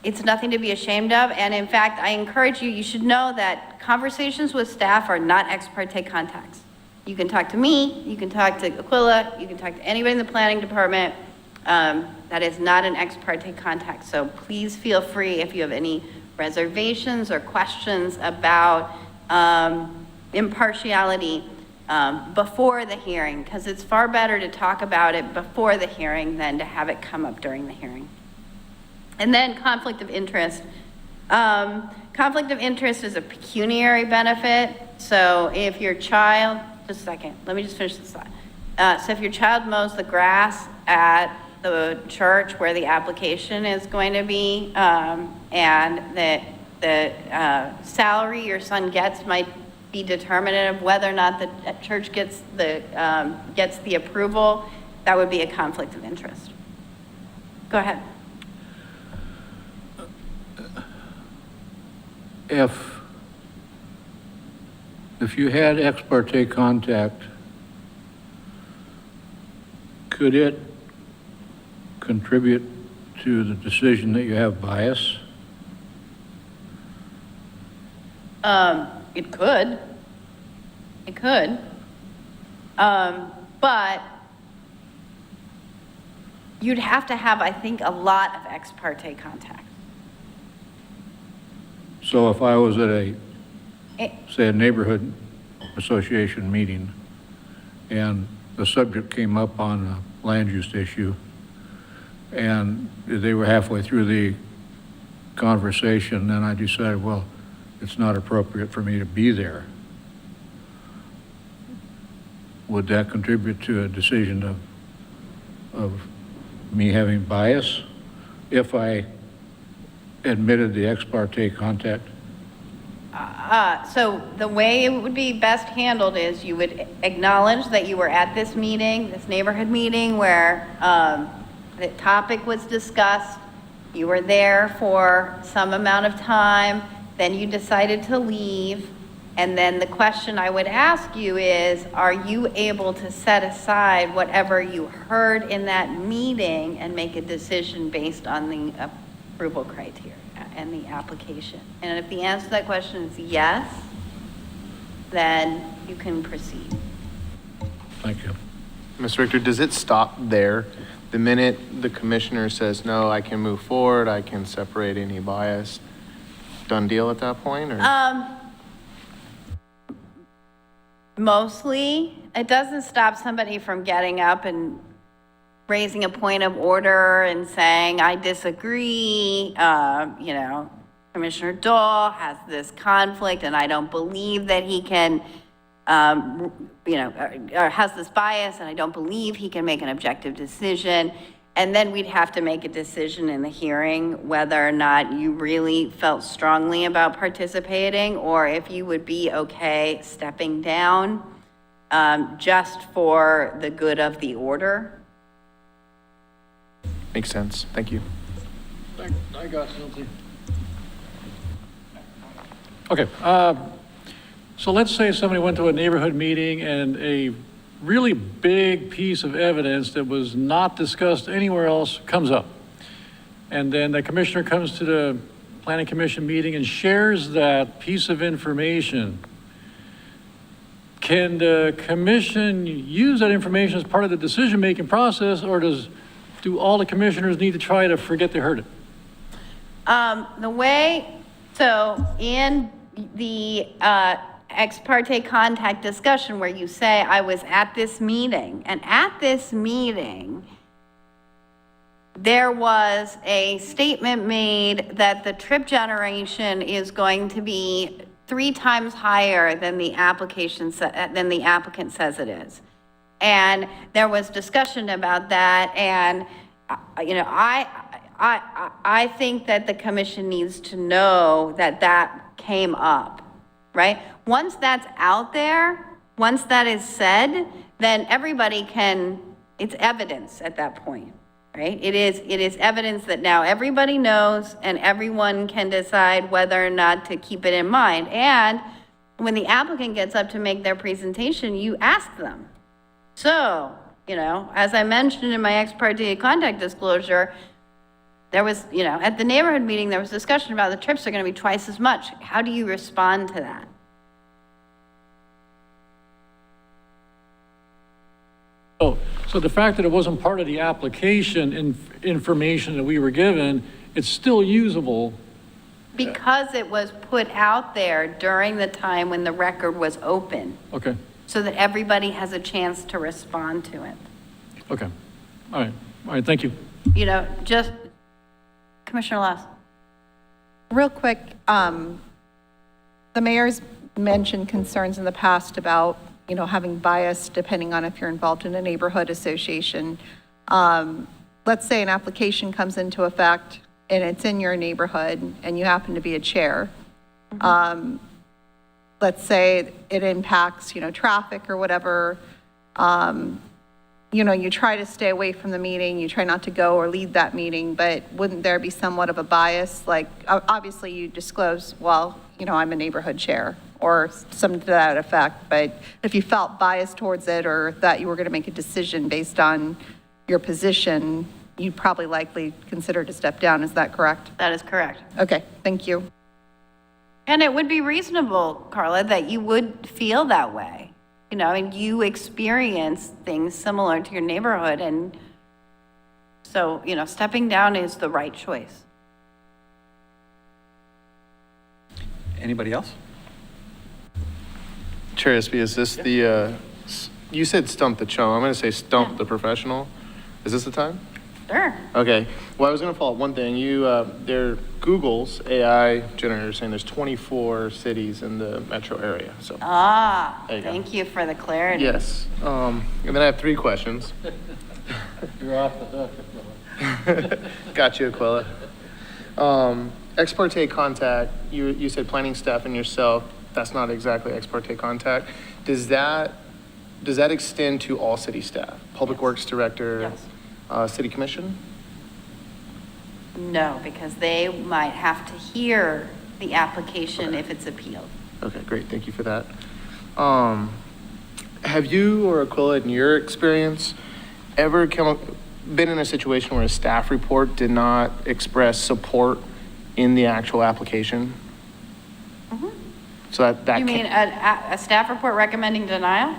It's nothing to be ashamed of. And in fact, I encourage you, you should know that conversations with staff are not ex parte contacts. You can talk to me, you can talk to Aquila, you can talk to anybody in the planning department. That is not an ex parte contact. So please feel free if you have any reservations or questions about impartiality before the hearing, because it's far better to talk about it before the hearing than to have it come up during the hearing. And then conflict of interest. Conflict of interest is a pecuniary benefit. So if your child, just a second, let me just finish this slide. So if your child mows the grass at the church where the application is going to be, and the salary your son gets might be determinative of whether or not the church gets the approval, that would be a conflict of interest. Go ahead. if you had ex parte contact, could it contribute to the decision that you have bias? It could. It could. But you'd have to have, I think, a lot of ex parte contact. So if I was at Eh, say, a neighborhood association meeting, and the subject came up on a land use issue, and they were halfway through the conversation, then I decided, well, it's not appropriate for me to be there. Would that contribute to a decision of me having bias if I admitted the ex parte contact? So the way it would be best handled is you would acknowledge that you were at this meeting, this neighborhood meeting where the topic was discussed. You were there for some amount of time, then you decided to leave. And then the question I would ask you is, are you able to set aside whatever you heard in that meeting and make a decision based on the approval criteria and the application? And if the answer to that question is yes, then you can proceed. Thank you. Mr. Richter, does it stop there? The minute the commissioner says, no, I can move forward, I can separate any bias, done deal at that point, or? Mostly, it doesn't stop somebody from getting up and raising a point of order and saying, I disagree, Commissioner Dole has this conflict and I don't believe that he can, or has this bias and I don't believe he can make an objective decision. And then we'd have to make a decision in the hearing whether or not you really felt strongly about participating or if you would be okay stepping down just for the good of the order. Makes sense. Thank you. I got something. Okay, so let's say somebody went to a neighborhood meeting and a really big piece of evidence that was not discussed anywhere else comes up. And then the commissioner comes to the planning commission meeting and shares that piece of information. Can the commission use that information as part of the decision-making process, or do all the commissioners need to try to forget they heard it? So in the ex parte contact discussion where you say, I was at this meeting, and at this meeting, there was a statement made that the trip generation is going to be 3 times higher than the applicant says it is. And there was discussion about that, and I think that the commission needs to know that that came up, right? Once that's out there, once that is said, then everybody it's evidence at that point, right? It is evidence that now everybody knows and everyone can decide whether or not to keep it in mind. And when the applicant gets up to make their presentation, you ask them. So, as I mentioned in my ex parte contact disclosure, there was, at the neighborhood meeting, there was discussion about the trips are going to be twice as much. How do you respond to that? So the fact that it wasn't part of the application information that we were given, it's still usable. Because it was put out there during the time when the record was open, Okay, so that everybody has a chance to respond to it. okay. All right, thank you. Just, Commissioner Lass. Real quick, the mayor's mentioned concerns in the past about, having bias depending on if you're involved in a neighborhood association. Let's say an application comes into effect and it's in your neighborhood and you happen to be a chair. Let's say it impacts, traffic or whatever. You try to stay away from the meeting, you try not to go or lead that meeting, but wouldn't there be somewhat of a bias? Like, obviously you disclose, well, I'm a neighborhood chair, or something to that effect. But if you felt biased towards it, or that you were going to make a decision based on your position, you'd probably likely consider to step down. Is that correct? That is correct. Okay, thank you. And it would be reasonable, Carla, that you would feel that way. And you experience things similar to your neighborhood. And so, stepping down is the right choice. Anybody else? Chair Espy, is this you said stump the chum. I'm going to say stump the professional. Is this the time? Sure. Okay. Well, I was going to follow up one thing. Google's AI generator saying there's 24 cities in the metro area. So there you go. Thank you for the clarity. Yes. And then I have 3 questions. You're off the hook. Got you, Aquila. Ex parte contact, you said planning staff and yourself. That's not exactly ex parte contact. Does that extend to all city staff? Public Works Director? Yes. City Commission? No, because they might have to hear the application if it's appealed. Okay, great. Thank you for that. Have you or Aquila, in your experience, ever been in a situation where a staff report did not express support in the actual application? Mm-hmm. So that You mean a staff report recommending denial?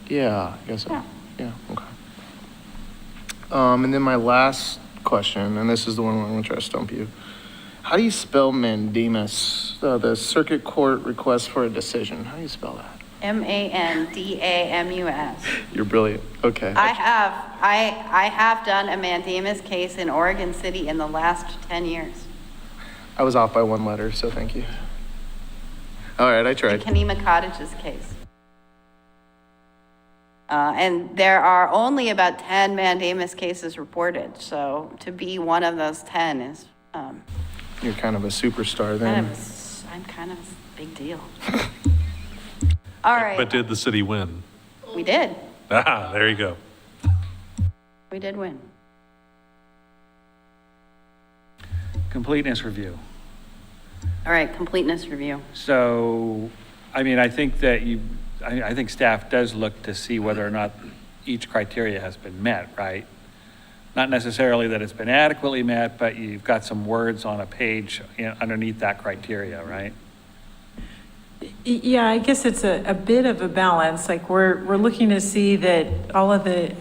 Yeah, I guess so. Yeah. Yeah, okay. And then my last question, and this is the one where I'm gonna try to stump you. How do you spell mandamus, the circuit court request for a decision? How do you spell that? mandamus. You're brilliant. Okay. I have done a mandamus case in Oregon City in the last 10 years. I was off by 1 letter, so thank you. All right, I The tried. Kanema Cottages case. And there are only about 10 mandamus cases reported, so to be one of those 10 is You're kind of a superstar then. I'm kind of a big deal. All right. But did the city win? We did. Ah, there you go. We did win. Completeness review. All right, completeness review. So, I mean, I think that I think staff does look to see whether or not each criteria has been met, right? Not necessarily that it's been adequately met, but you've got some words on a page underneath that criteria, right? Yeah, I guess it's a bit of a balance. Like we're looking to see that all of the,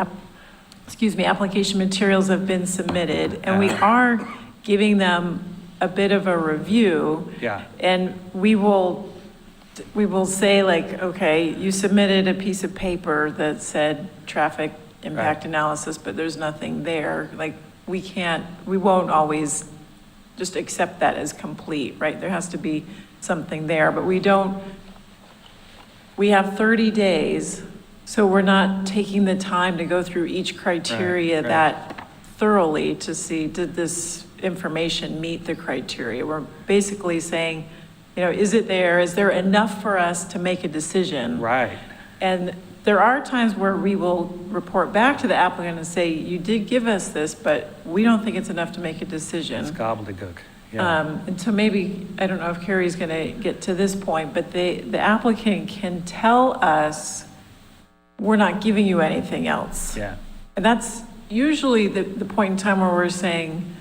application materials have been submitted, and we are giving them a bit of a review. Yeah. And we will say like, okay, you submitted a piece of paper that said traffic impact Right. analysis, but there's nothing there. Like we won't always just accept that as complete, right? There has to be something there, but we have 30 days, so we're not taking the time to go through each criteria Right. that thoroughly to see, did this information meet the criteria? We're basically saying, is it there? Is there enough for us to make a decision? Right. And there are times where we will report back to the applicant and say, you did give us this, but we don't think it's enough to make a decision. It's gobbledygook. Yeah. And so maybe, I don't know if Carrie's going to get to this point, but the applicant can tell us, we're not giving you anything else. Yeah. And that's usually the point in time where we're saying,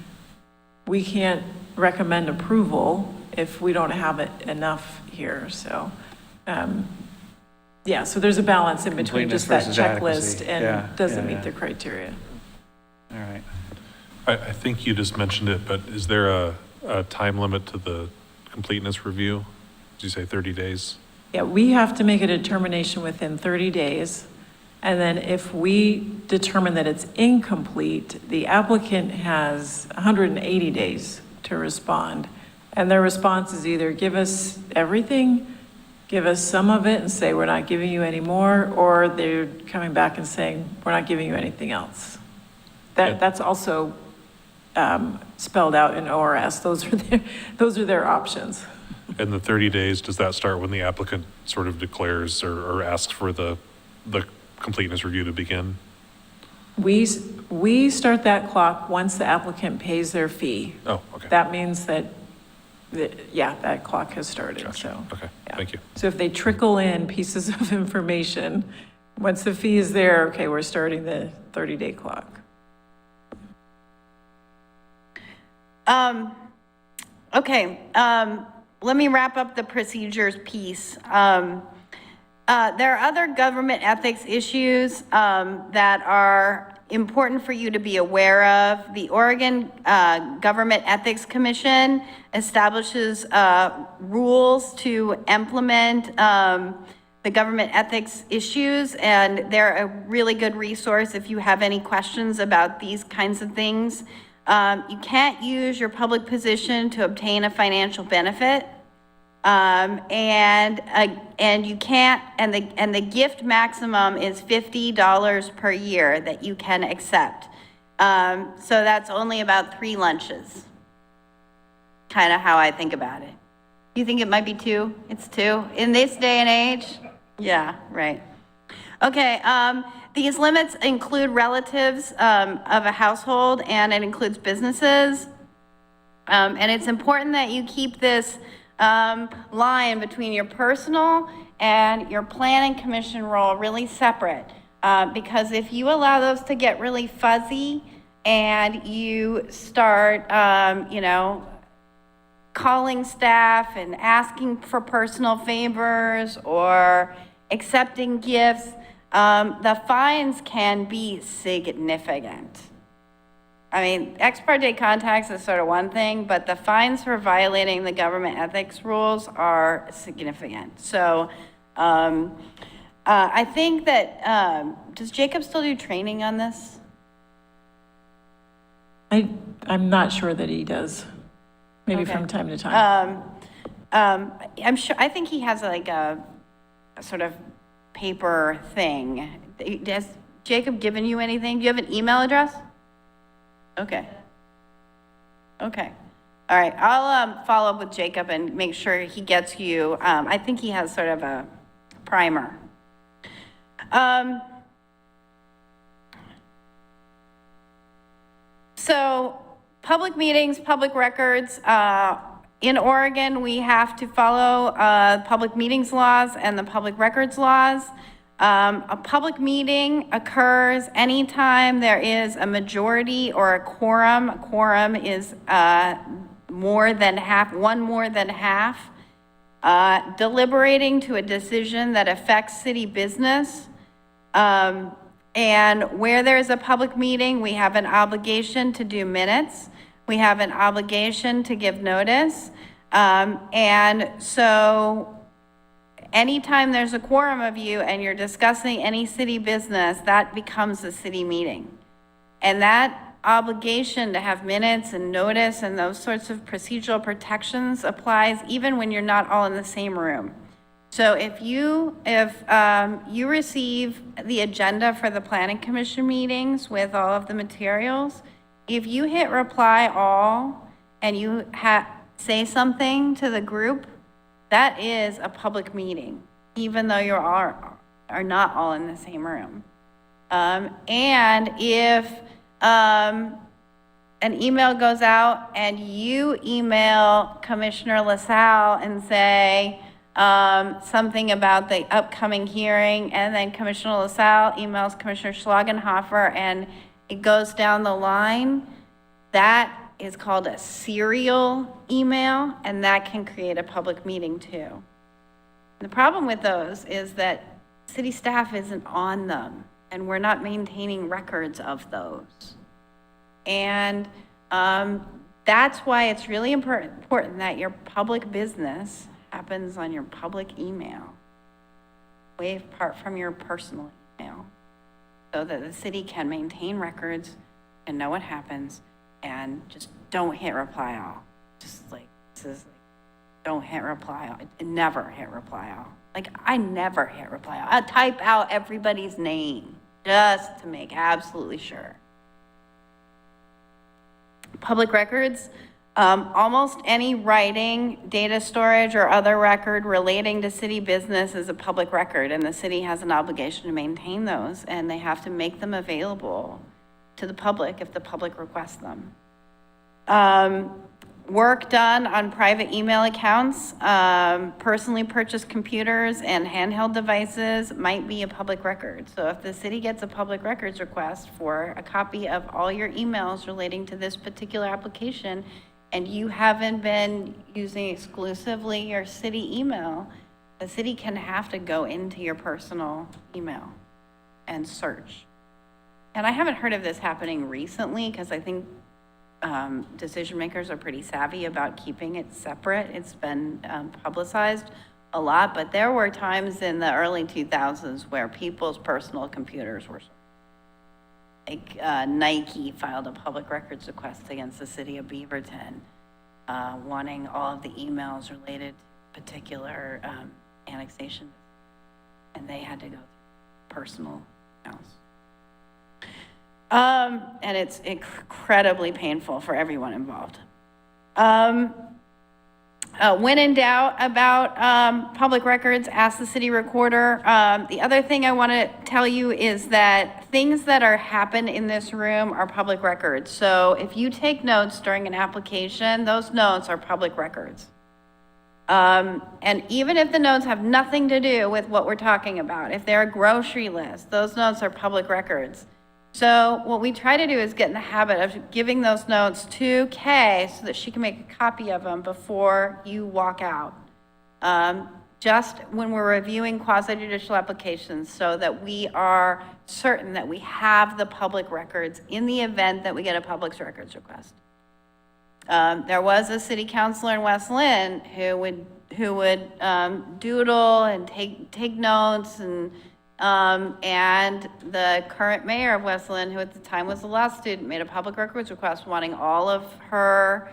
we can't recommend approval if we don't have it enough here. So, yeah, so there's a balance in between Completeness just that versus checklist adequacy. and Yeah, doesn't yeah, meet the yeah. criteria. All right. I think you just mentioned it, but is there a time limit to the completeness review? Did you say 30 days? Yeah, we have to make a determination within 30 days. And then if we determine that it's incomplete, the applicant has 180 days to respond. And their response is either give us everything, give us some of it and say, we're not giving you any more, or they're coming back and saying, we're not giving you anything else. That's also spelled out in ORS. Those are their options. And the 30 days, does that start when the applicant sort of declares or asks for the completeness review to begin? We start that clock once the applicant pays their fee. Oh, okay. That means that yeah, that clock has started, so. Okay, yeah. thank you. So if they trickle in pieces of information, once the fee is there, okay, we're starting the 30-day clock. Okay, let me wrap up the procedures piece. There are other government ethics issues that are important for you to be aware of. The Oregon Government Ethics Commission establishes rules to implement the government ethics issues, and they're a really good resource if you have any questions about these kinds of things. You can't use your public position to obtain a financial benefit. And you can't, and the gift maximum is $50 per year that you can accept. So that's only about 3 lunches. Kind of how I think about it. You think it might be 2? It's 2 in this day and age? Yeah, right. Okay, these limits include relatives of a household, and it includes businesses. And it's important that you keep this line between your personal and your planning commission role really separate. Because if you allow those to get really fuzzy and you start, calling staff and asking for personal favors or accepting gifts, the fines can be significant. I mean, ex parte contacts is sort of one thing, but the fines for violating the government ethics rules are significant. So I think that, does Jacob still do training on this? I'm not sure that he does, maybe Okay. from time to time. I'm sure, I think he has like a sort of paper thing. Has Jacob given you anything? Do you have an email address? Okay. Okay. All right. I'll follow up with Jacob and make sure he gets you. I think he has sort of a primer. So public meetings, public records. In Oregon, we have to follow public meetings laws and the public records laws. A public meeting occurs anytime there is a majority or a quorum. A quorum is more than half, one more than half, deliberating to a decision that affects city business. And where there's a public meeting, we have an obligation to do minutes. We have an obligation to give notice. And so anytime there's a quorum of you and you're discussing any city business, that becomes a city meeting. And that obligation to have minutes and notice and those sorts of procedural protections applies even when you're not all in the same room. So if you receive the agenda for the planning commission meetings with all of the materials, if you hit reply all and you say something to the group, that is a public meeting, even though you are not all in the same room. And if an email goes out and you email Commissioner LaSalle and say something about the upcoming hearing, and then Commissioner LaSalle emails Commissioner Schlagenhofer and it goes down the line, that is called a serial email, and that can create a public meeting too. The problem with those is that city staff isn't on them, and we're not maintaining records of those. And that's why it's really important that your public business happens on your public email, way apart from your personal email, so that the city can maintain records and know what happens. And just don't hit reply all. Just like, this is like, don't hit reply all. Never hit reply all. Like, I never hit reply all. I type out everybody's name just to make absolutely sure. Public records, almost any writing, data storage, or other record relating to city business is a public record, and the city has an obligation to maintain those, and they have to make them available to the public if the public requests them. Work done on private email accounts, personally purchased computers and handheld devices might be a public record. So if the city gets a public records request for a copy of all your emails relating to this particular application, and you haven't been using exclusively your city email, the city can have to go into your personal email and search. And I haven't heard of this happening recently because I think decision makers are pretty savvy about keeping it separate. It's been publicized a lot, but there were times in the early 2000s where people's personal computers were, like Nike filed a public records request against the city of Beaverton, wanting all of the emails related to particular annexation, and they had to go through personal emails. And it's incredibly painful for everyone involved. When in doubt about public records, ask the city recorder. The other thing I want to tell you is that things that happen in this room are public records. So if you take notes during an application, those notes are public records. And even if the notes have nothing to do with what we're talking about, if they're a grocery list, those notes are public records. So what we try to do is get in the habit of giving those notes to Kay so that she can make a copy of them before you walk out. Just when we're reviewing quasi-judicial applications, so that we are certain that we have the public records in the event that we get a public records request. There was a city councilor in West Lynn who would doodle and take notes, and the current mayor of West Lynn, who at the time was a law student, made a public records request wanting all of her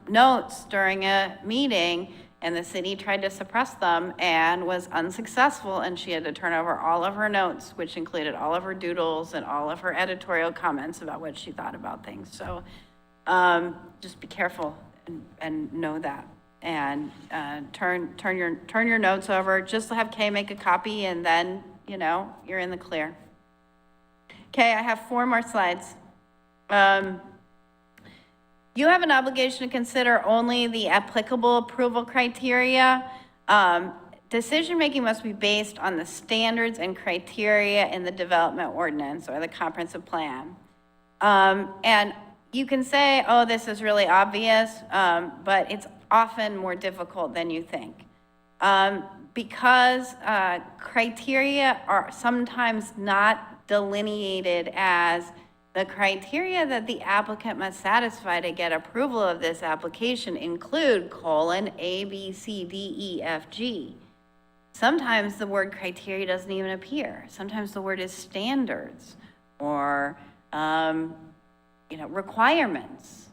notes during a meeting, and the city tried to suppress them and was unsuccessful, and she had to turn over all of her notes, which included all of her doodles and all of her editorial comments about what she thought about things. So just be careful and know that. And turn your notes over. Just have Kay make a copy, and then you're in the clear. Okay, I have 4 more slides. You have an obligation to consider only the applicable approval criteria. Decision making must be based on the standards and criteria in the development ordinance or the comprehensive plan. And you can say, oh, this is really obvious, but it's often more difficult than you think. Because criteria are sometimes not delineated as the criteria that the applicant must satisfy to get approval of this application include : A, B, C, D, E, F, G. Sometimes the word criteria doesn't even appear. Sometimes the word is standards or requirements.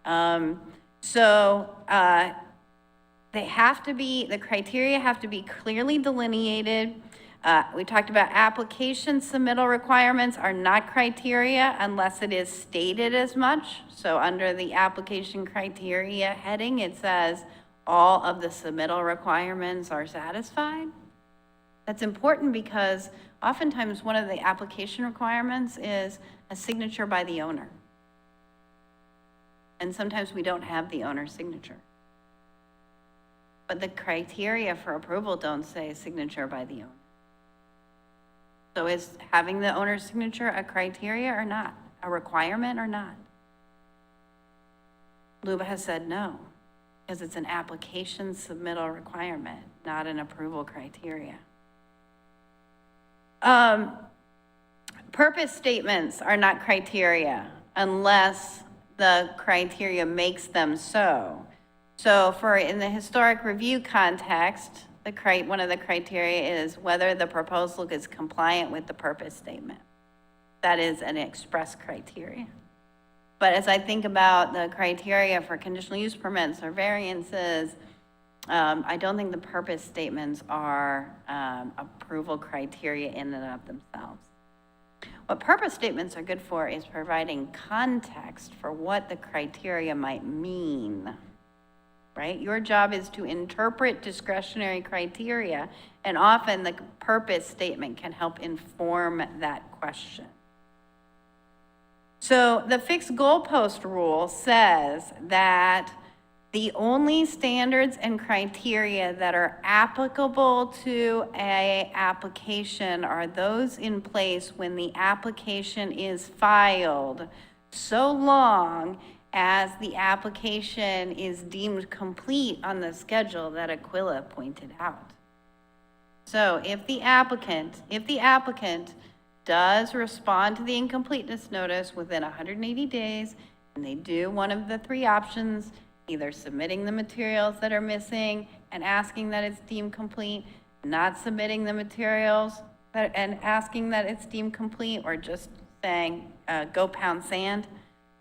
The criteria have to be clearly delineated. We talked about application submittal requirements are not criteria unless it is stated as much. So under the application criteria heading, it says all of the submittal requirements are satisfied. That's important because oftentimes one of the application requirements is a signature by the owner. And sometimes we don't have the owner's signature. But the criteria for approval don't say signature by the owner. So is having the owner's signature a criteria or not? A requirement or not? LUBA has said no, because it's an application submittal requirement, not an approval criteria. Purpose statements are not criteria unless the criteria makes them so. So in the historic review context, one of the criteria is whether the proposal is compliant with the purpose statement. That is an express criteria. But as I think about the criteria for conditional use permits or variances, I don't think the purpose statements are approval criteria in and of themselves. What purpose statements are good for is providing context for what the criteria might mean, right? Your job is to interpret discretionary criteria, and often the purpose statement can help inform that question. So the fixed goalpost rule says that the only standards and criteria that are applicable to a application are those in place when the application is filed, so long as the application is deemed complete on the schedule that Aquila pointed out. So if the applicant does respond to the incompleteness notice within 180 days, and they do one of the three options, either submitting the materials that are missing and asking that it's deemed complete, not submitting the materials and asking that it's deemed complete, or just saying, go pound sand,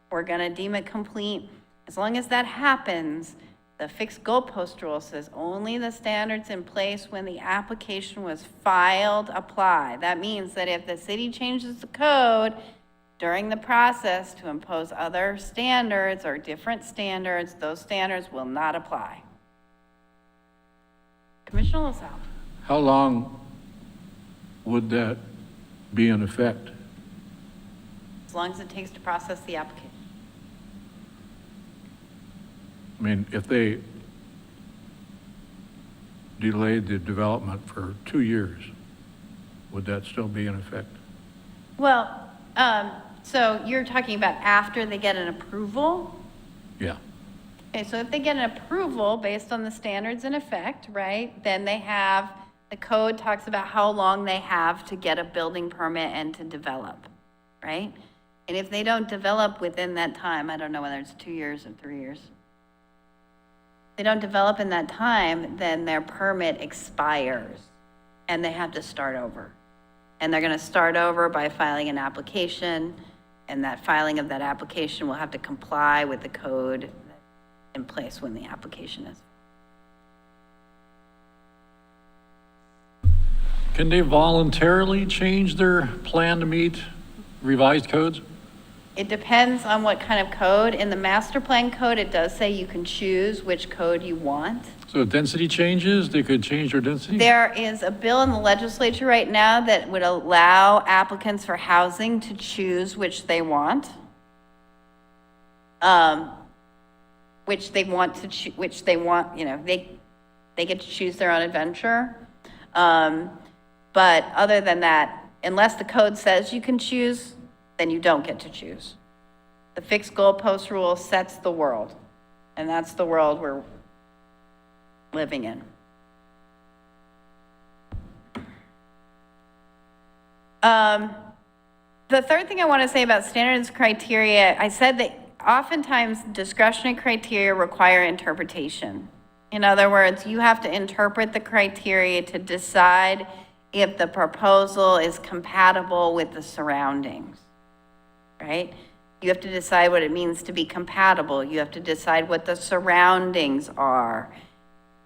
we're gonna deem it complete. As long as that happens, the fixed goalpost rule says only the standards in place when the application was filed apply. That means that if the city changes the code during the process to impose other standards or different standards, those standards will not apply. Commissioner LaSalle. How long would that be in effect? As long as it takes to process the application. I mean, if they delayed the development for 2 years, would that still be in effect? Well, so you're talking about after they get an approval? Yeah. Okay, so if they get an approval based on the standards in effect, right, then they have, the code talks about how long they have to get a building permit and to develop, right? And if they don't develop within that time, I don't know whether it's 2 years or 3 years. If they don't develop in that time, then their permit expires and they have to start over. And they're gonna start over by filing an application, and that filing of that application will have to comply with the code in place when the application is. Can they voluntarily change their plan to meet revised codes? It depends on what kind of code. In the master plan code, it does say you can choose which code you want. So density changes, they could change their density? There is a bill in the legislature right now that would allow applicants for housing to choose which they want. Which they want, you know, they get to choose their own adventure. But other than that, unless the code says you can choose, then you don't get to choose. The fixed goalpost rule sets the world, and that's the world we're living in. The third thing I want to say about standards criteria, I said that oftentimes discretionary criteria require interpretation. In other words, you have to interpret the criteria to decide if the proposal is compatible with the surroundings, right? You have to decide what it means to be compatible. You have to decide what the surroundings are.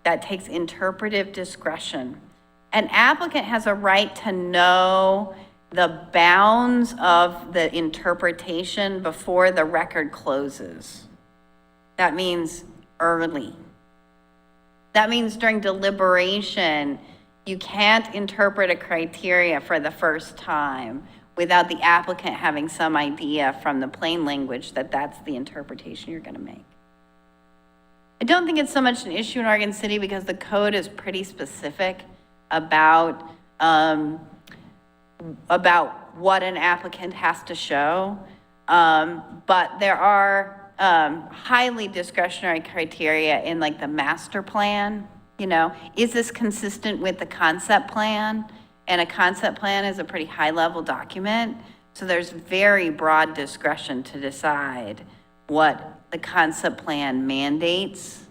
That takes interpretive discretion. An applicant has a right to know the bounds of the interpretation before the record closes. That means early. That means during deliberation, you can't interpret a criteria for the first time without the applicant having some idea from the plain language that that's the interpretation you're going to make. I don't think it's so much an issue in Oregon City because the code is pretty specific about what an applicant has to show. But there are highly discretionary criteria in like the master plan. You know, is this consistent with the concept plan? And a concept plan is a pretty high level document. So there's very broad discretion to decide what the concept plan mandates.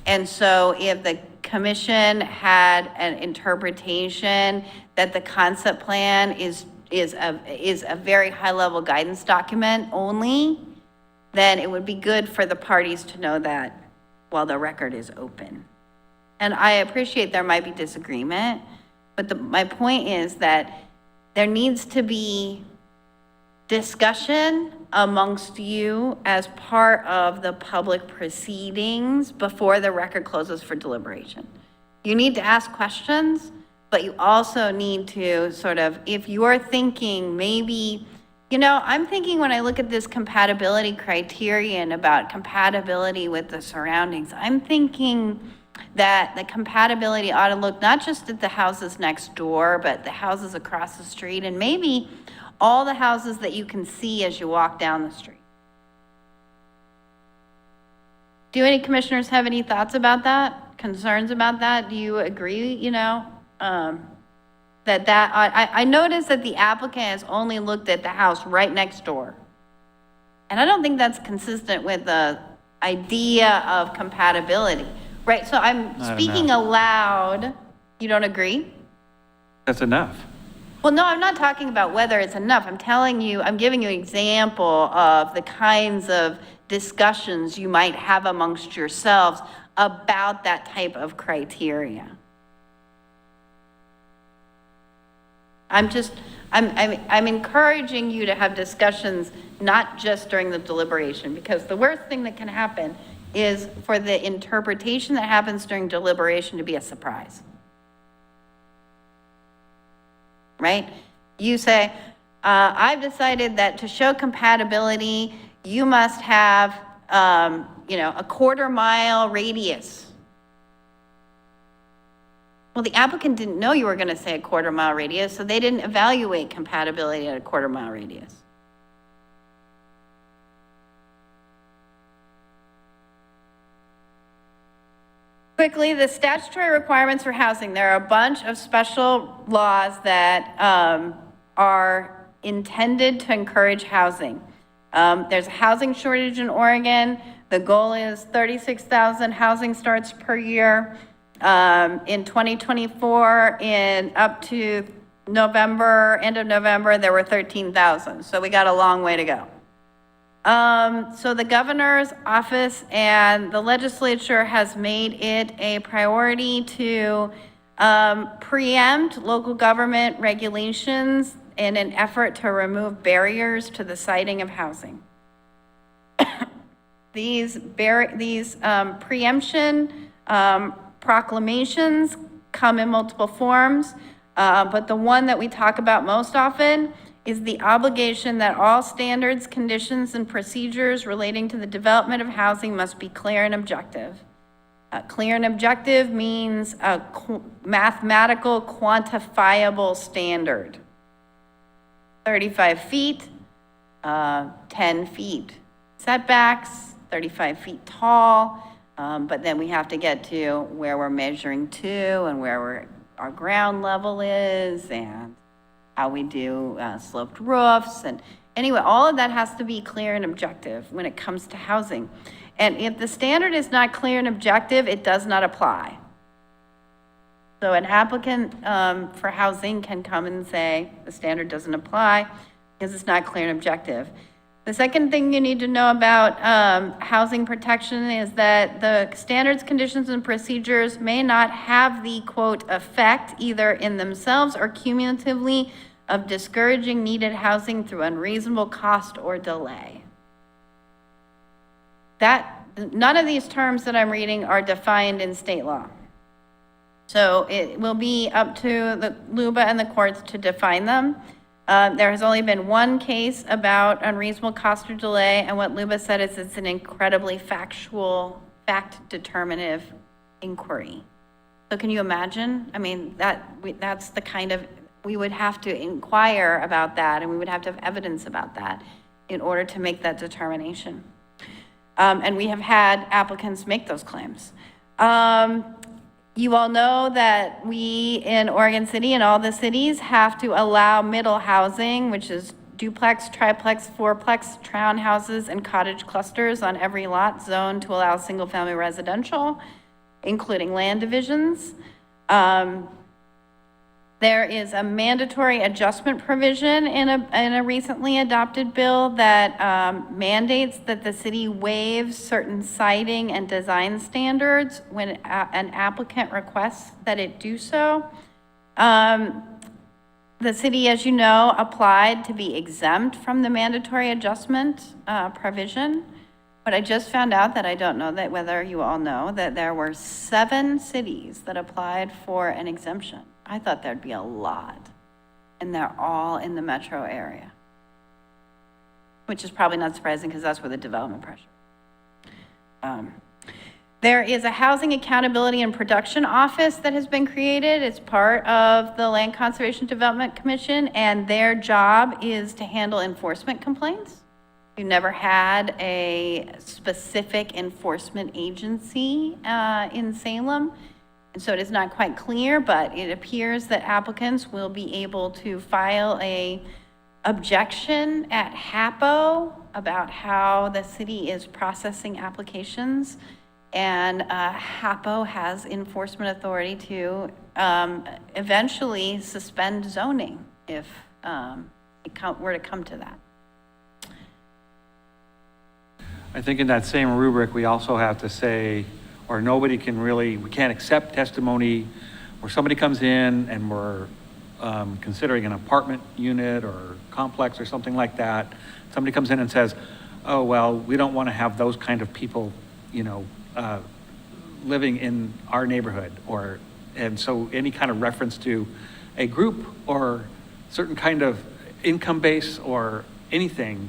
And so if the commission had an interpretation that the concept plan is a very high level guidance document only, then it would be good for the parties to know that while the record is open. And I appreciate there might be disagreement, but my point is that there needs to be discussion amongst you as part of the public proceedings before the record closes for deliberation. You need to ask questions, but you also need to sort of, if you're thinking maybe You know, I'm thinking when I look at this compatibility criterion about compatibility with the surroundings, I'm thinking that the compatibility ought to look not just at the houses next door, but the houses across the street, and maybe all the houses that you can see as you walk down the street. Do any commissioners have any thoughts about that? Concerns about that? Do you agree, you know, I noticed that the applicant has only looked at the house right next door. And I don't think that's consistent with the idea of compatibility, right? So I'm Not speaking enough. aloud. You don't agree? That's enough. Well, no, I'm not talking about whether it's enough. I'm telling you, I'm giving you an example of the kinds of discussions you might have amongst yourselves about that type of criteria. I'm encouraging you to have discussions, not just during the deliberation, because the worst thing that can happen is for the interpretation that happens during deliberation to be a surprise. Right? You say, I've decided that to show compatibility, you must have, you know, a 1/4 mile radius. Well, the applicant didn't know you were going to say a 1/4 mile radius, so they didn't evaluate compatibility at a 1/4 mile radius. Quickly, the statutory requirements for housing. There are a bunch of special laws that are intended to encourage housing. There's a housing shortage in Oregon. The goal is 36,000 housing starts per year. In 2024, in up to November, end of November, there were 13,000. So we got a long way to go. So the governor's office and the legislature has made it a priority to preempt local government regulations in an effort to remove barriers to the siting of housing. These preemption proclamations come in multiple forms, but the one that we talk about most often is the obligation that all standards, conditions, and procedures relating to the development of housing must be clear and objective. Clear and objective means a mathematical, quantifiable standard. 35 feet, 10 feet setbacks, 35 feet tall, but then we have to get to where we're measuring to and where our ground level is and how we do sloped roofs. And anyway, all of that has to be clear and objective when it comes to housing. And if the standard is not clear and objective, it does not apply. So an applicant for housing can come and say the standard doesn't apply because it's not clear and objective. The second thing you need to know about housing protection is that the standards, conditions, and procedures may not have the, quote, effect either in themselves or cumulatively of discouraging needed housing through unreasonable cost or delay. None of these terms that I'm reading are defined in state law. So it will be up to the LUBA and the courts to define them. There has only been one case about unreasonable cost or delay, and what LUBA said is it's an incredibly factual, fact-determinative inquiry. So can you imagine? I mean, that's the kind of, we would have to inquire about that, and we would have to have evidence about that in order to make that determination. And we have had applicants make those claims. You all know that we in Oregon City and all the cities have to allow middle housing, which is duplex, triplex, fourplex, townhouses, and cottage clusters on every lot zoned to allow single-family residential, including land divisions. There is a mandatory adjustment provision in a recently adopted bill that mandates that the city waives certain siting and design standards when an applicant requests that it do so. The city, as you know, applied to be exempt from the mandatory adjustment provision. But I just found out that I don't know that whether you all know that there were 7 cities that applied for an exemption. I thought there'd be a lot, and they're all in the metro area. which is probably not surprising because that's where the development pressure. There is a Housing Accountability and Production Office that has been created. It's part of the Land Conservation Development Commission, and their job is to handle enforcement complaints. We've never had a specific enforcement agency in Salem, and so it is not quite clear, but it appears that applicants will be able to file a objection at HAPO about how the city is processing applications. And HAPO has enforcement authority to eventually suspend zoning if it were to come to that. I think in that same rubric, we also have to say, or nobody can really, we can't accept testimony where somebody comes in and we're considering an apartment unit or complex or something like that. Somebody comes in and says, oh, well, we don't want to have those kind of people, living in our neighborhood, and so any kind of reference to a group or certain kind of income base or anything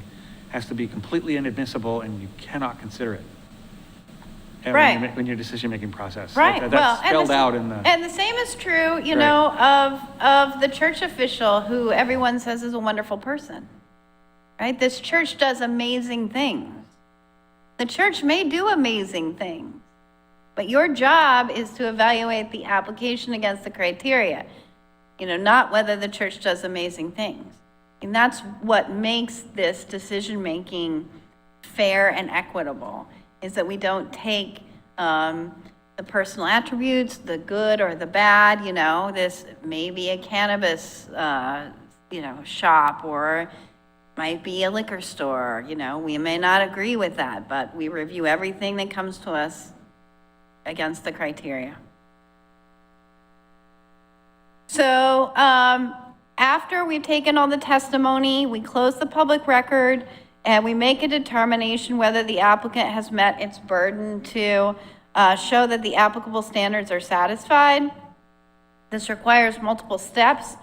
has to be completely inadmissible, and you cannot consider it. And Right. when your decision-making process. Right, well, That's and spelled out in the. And the same is true, Right. of the church official who everyone says is a wonderful person, right? This church does amazing things. The church may do amazing things, but your job is to evaluate the application against the criteria, not whether the church does amazing things. And that's what makes this decision-making fair and equitable, is that we don't take the personal attributes, the good or the bad, this may be a cannabis, shop, or might be a liquor store, we may not agree with that, but we review everything that comes to us against the criteria. So after we've taken all the testimony, we close the public record, and we make a determination whether the applicant has met its burden to show that the applicable standards are satisfied. This requires multiple steps.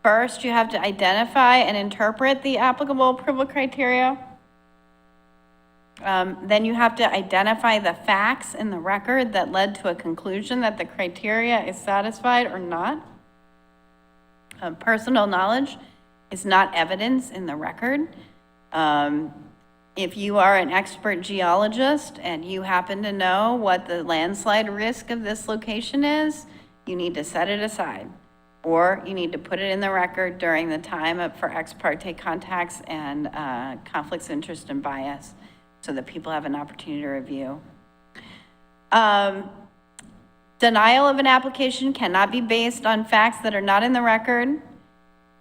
First, you have to identify and interpret the applicable approval criteria. Then you have to identify the facts in the record that led to a conclusion that the criteria is satisfied or not. Personal knowledge is not evidence in the record. If you are an expert geologist and you happen to know what the landslide risk of this location is, you need to set it aside. Or you need to put it in the record during the time for ex parte contacts and conflicts of interest and bias, so that people have an opportunity to review. Denial of an application cannot be based on facts that are not in the record.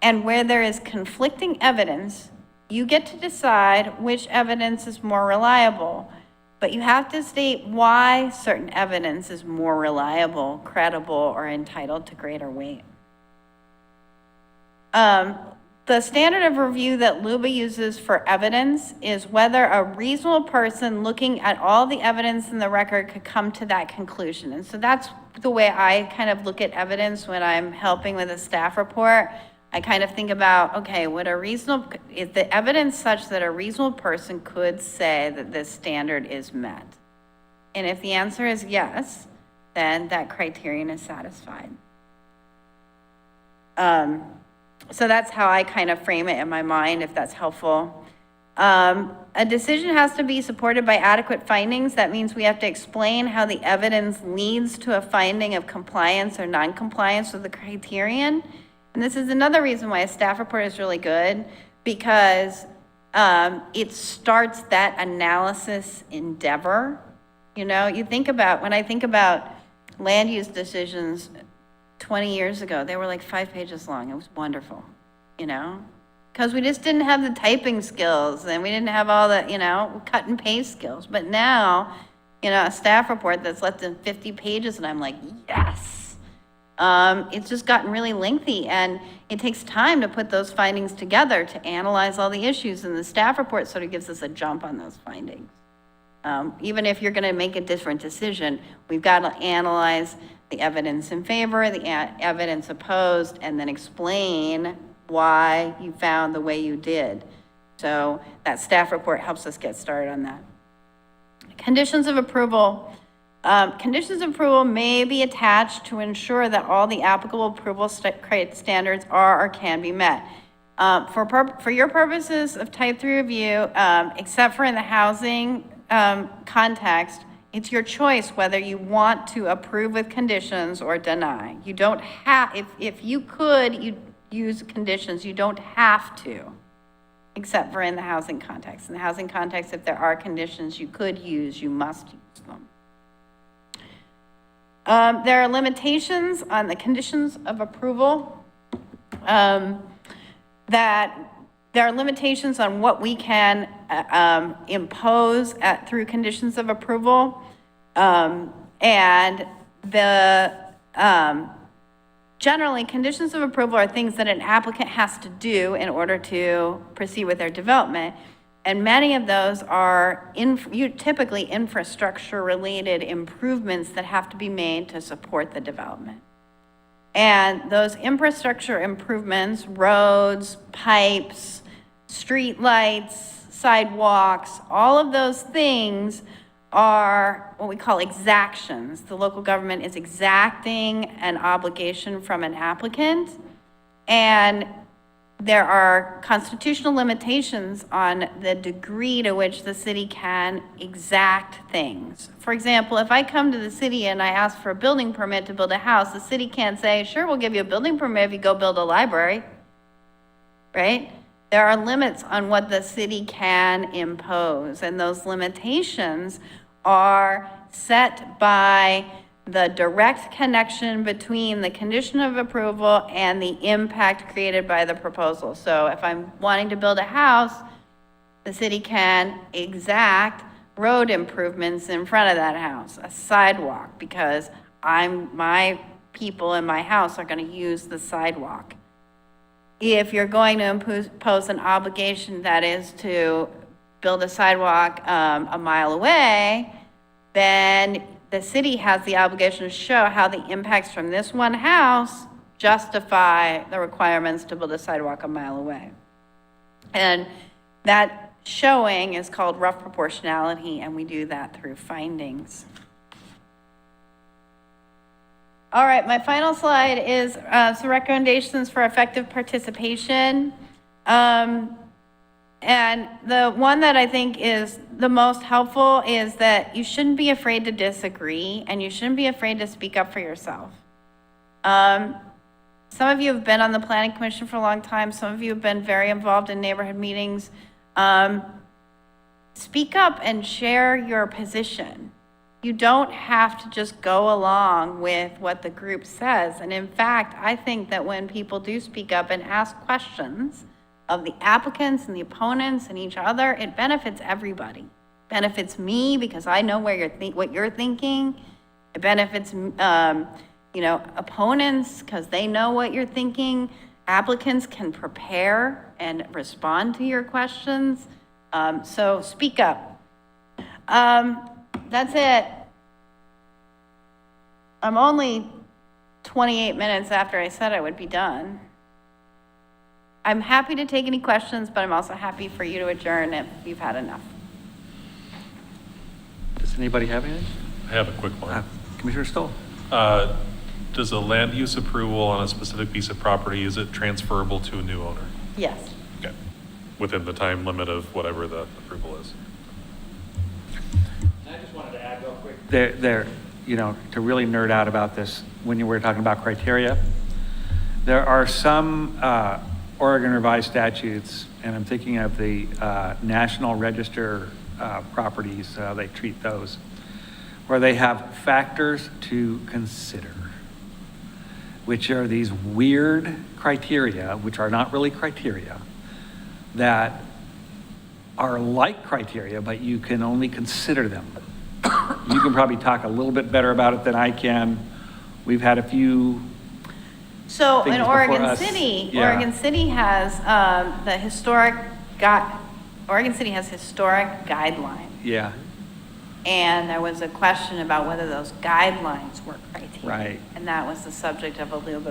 And where there is conflicting evidence, you get to decide which evidence is more reliable. But you have to state why certain evidence is more reliable, credible, or entitled to greater weight. The standard of review that LUBA uses for evidence is whether a reasonable person looking at all the evidence in the record could come to that conclusion. And so that's the way I kind of look at evidence when I'm helping with a staff report. I kind of think about, okay, is the evidence such that a reasonable person could say that this standard is met? And if the answer is yes, then that criterion is satisfied. So that's how I kind of frame it in my mind, if that's helpful. A decision has to be supported by adequate findings. That means we have to explain how the evidence leads to a finding of compliance or non-compliance with the criterion. And this is another reason why a staff report is really good, because it starts that analysis endeavor. When I think about land use decisions 20 years ago, they were like 5 pages long. It was wonderful, because we just didn't have the typing skills, and we didn't have all the, cut and paste skills. But now, a staff report that's less than 50 pages, and I'm like, yes. It's just gotten really lengthy, and it takes time to put those findings together to analyze all the issues, and the staff report sort of gives us a jump on those findings. Even if you're going to make a different decision, we've got to analyze the evidence in favor, the evidence opposed, and then explain why you found the way you did. So that staff report helps us get started on that. Conditions of approval. Conditions of approval may be attached to ensure that all the applicable approval standards are or can be met. For your purposes of type 3 review, except for in the housing context, it's your choice whether you want to approve with conditions or deny. You don't have, if you could, you use conditions, you don't have to, except for in the housing context. In the housing context, if there are conditions you could use, you must use them. There are limitations on the conditions of approval, that there are limitations on what we can impose through conditions of approval. And generally, conditions of approval are things that an applicant has to do in order to proceed with their development. And many of those are typically infrastructure-related improvements that have to be made to support the development. And those infrastructure improvements, roads, pipes, street lights, sidewalks, all of those things are what we call exactions. The local government is exacting an obligation from an applicant, and there are constitutional limitations on the degree to which the city can exact things. For example, if I come to the city and I ask for a building permit to build a house, the city can't say, sure, we'll give you a building permit if you go build a library, right? There are limits on what the city can impose, and those limitations are set by the direct connection between the condition of approval and the impact created by the proposal. So if I'm wanting to build a house, the city can exact road improvements in front of that house, a sidewalk, because my people in my house are going to use the sidewalk. If you're going to impose an obligation that is to build a sidewalk a mile away, then the city has the obligation to show how the impacts from this one house justify the requirements to build a sidewalk a mile away. And that showing is called rough proportionality, and we do that through findings. All right, my final slide is some recommendations for effective participation. And the one that I think is the most helpful is that you shouldn't be afraid to disagree, and you shouldn't be afraid to speak up for yourself. Some of you have been on the Planning Commission for a long time. Some of you have been very involved in neighborhood meetings. Speak up and share your position. You don't have to just go along with what the group says. And in fact, I think that when people do speak up and ask questions of the applicants and the opponents and each other, it benefits everybody. It benefits me because I know what you're thinking. It benefits, opponents because they know what you're thinking. Applicants can prepare and respond to your questions. So speak up. That's it. I'm only 28 minutes after I said I would be done. I'm happy to take any questions, but I'm also happy for you to adjourn if you've had enough. Does anybody have anything? I have a quick one. Commissioner Stoll? Does a land use approval on a specific piece of property, is it transferable to a new owner? Yes. Okay. Within the time limit of whatever the approval is. I just wanted to add real quick. To really nerd out about this, when you were talking about criteria, there are some Oregon revised statutes, and I'm thinking of the National Register properties, they treat those, where they have factors to consider, which are these weird criteria, which are not really criteria, that are like criteria, but you can only consider them. You can probably talk a little bit better about it than I can. We've had a few. So in Oregon us. City, Yeah. Oregon City has Oregon City has historic guidelines. Yeah, And there was a question about whether those guidelines were criteria. Right. And that was the subject of a legal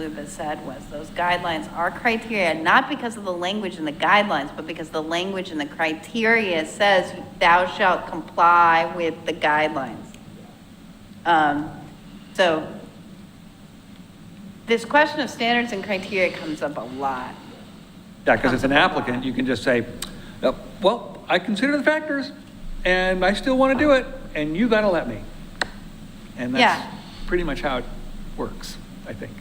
Luba said was those guidelines are criteria, not because of the language in the guidelines, but because the language in the criteria says thou shalt comply with the guidelines. So this question of standards and criteria comes up a lot. Yeah, because as an applicant, you can just say, "Oh, well, I consider the factors, and I still want to do it, and you gotta let me." And that's Yeah. pretty much how it works, I think.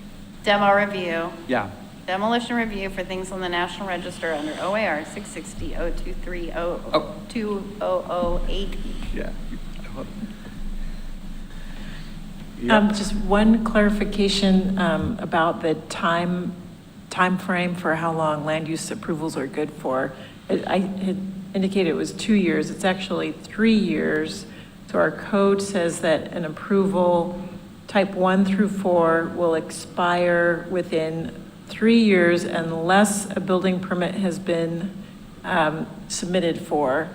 Demo review. Yeah, Demolition review for things on the National Register under OAR 660-023-02008. yeah. Just one clarification about the time frame for how long land use approvals are good for. I had indicated it was 2 years. It's actually 3 years. So our code says that an approval, type 1 through 4, will expire within 3 years unless a building permit has been submitted for.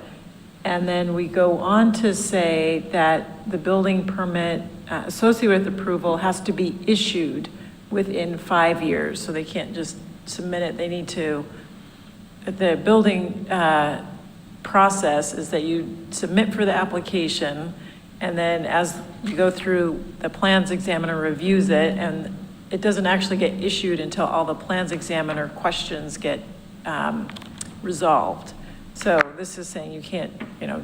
And then we go on to say that the building permit associated with approval has to be issued within 5 years. So they can't just submit it, they need to, the building process is that you submit for the application, and then as you go through, the plans examiner reviews it, and it doesn't actually get issued until all the plans examiner questions get resolved. So this is saying you can't,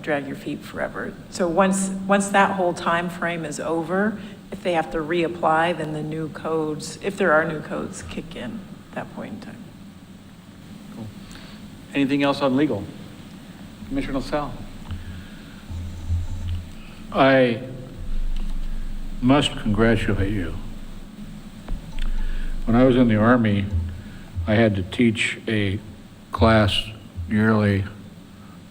drag your feet forever. So once that whole time frame is over, if they have to reapply, then the new codes, if there are new codes, kick in at that point in time. Cool. Anything else on legal? Commissioner LaSalle? I must congratulate you. When I was in the Army, I had to teach a class yearly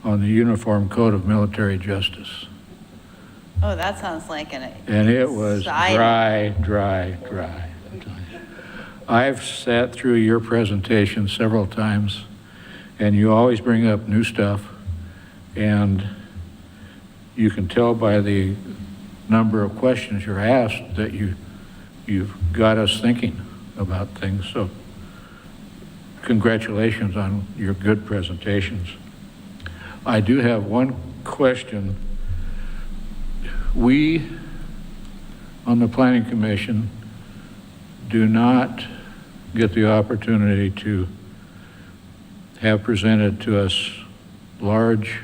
on the Uniform Code of Military Justice. Oh, that sounds like an And it was exciting- dry. I've sat through your presentation several times, and you always bring up new stuff, and you can tell by the number of questions you're asked that you've got us thinking about things. So congratulations on your good presentations. I do have one question. We, on the Planning Commission, do not get the opportunity to have presented to us large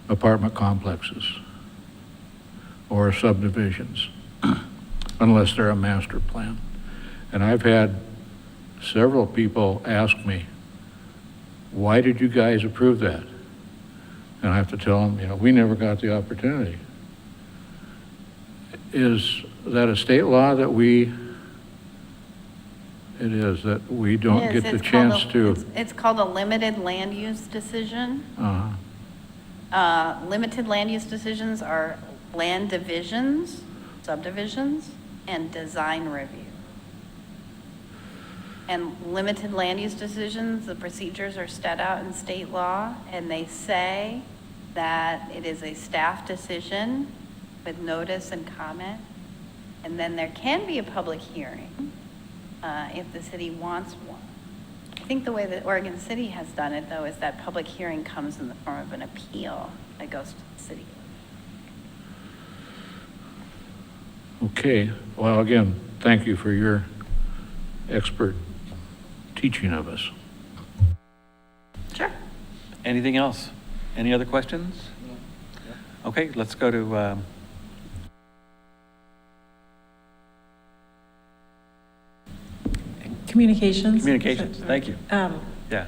apartment complexes or subdivisions unless they're a master plan. And I've had several people ask me, why did you guys approve that? And I have to tell them, we never got the opportunity. Is that a state law that it is, that we don't It is. get the It's chance called to? It's called a limited land use decision. Uh-huh. Limited land use decisions are land divisions, subdivisions, and design review. And limited land use decisions, the procedures are set out in state law, and they say that it is a staff decision with notice and comment. And then there can be a public hearing if the city wants one. I think the way that Oregon City has done it, though, is that public hearing comes in the form of an appeal that goes to the city. Okay, well, again, thank you for your expert teaching of us. Sure. Anything else? Any other questions? Okay, let's go to, Communications. communications. Thank you. Yeah.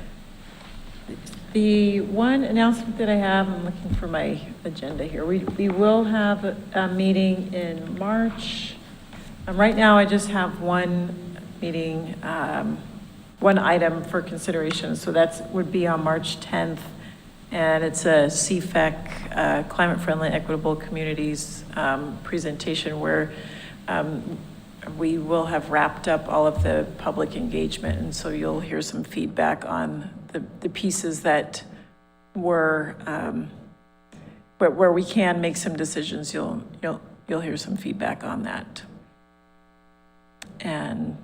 The one announcement that I have, I'm looking for my agenda here. We will have a meeting in March. Right now, I just have one meeting, one item for consideration. So that would be on March 10th. And it's a CFEC, Climate Friendly Equitable Communities presentation where we will have wrapped up all of the public engagement. And so you'll hear some feedback on the pieces that were, where we can make some decisions. You'll hear some feedback on that. And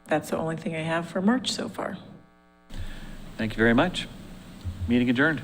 that's the only thing I have for March so far. Thank you very much. Meeting adjourned.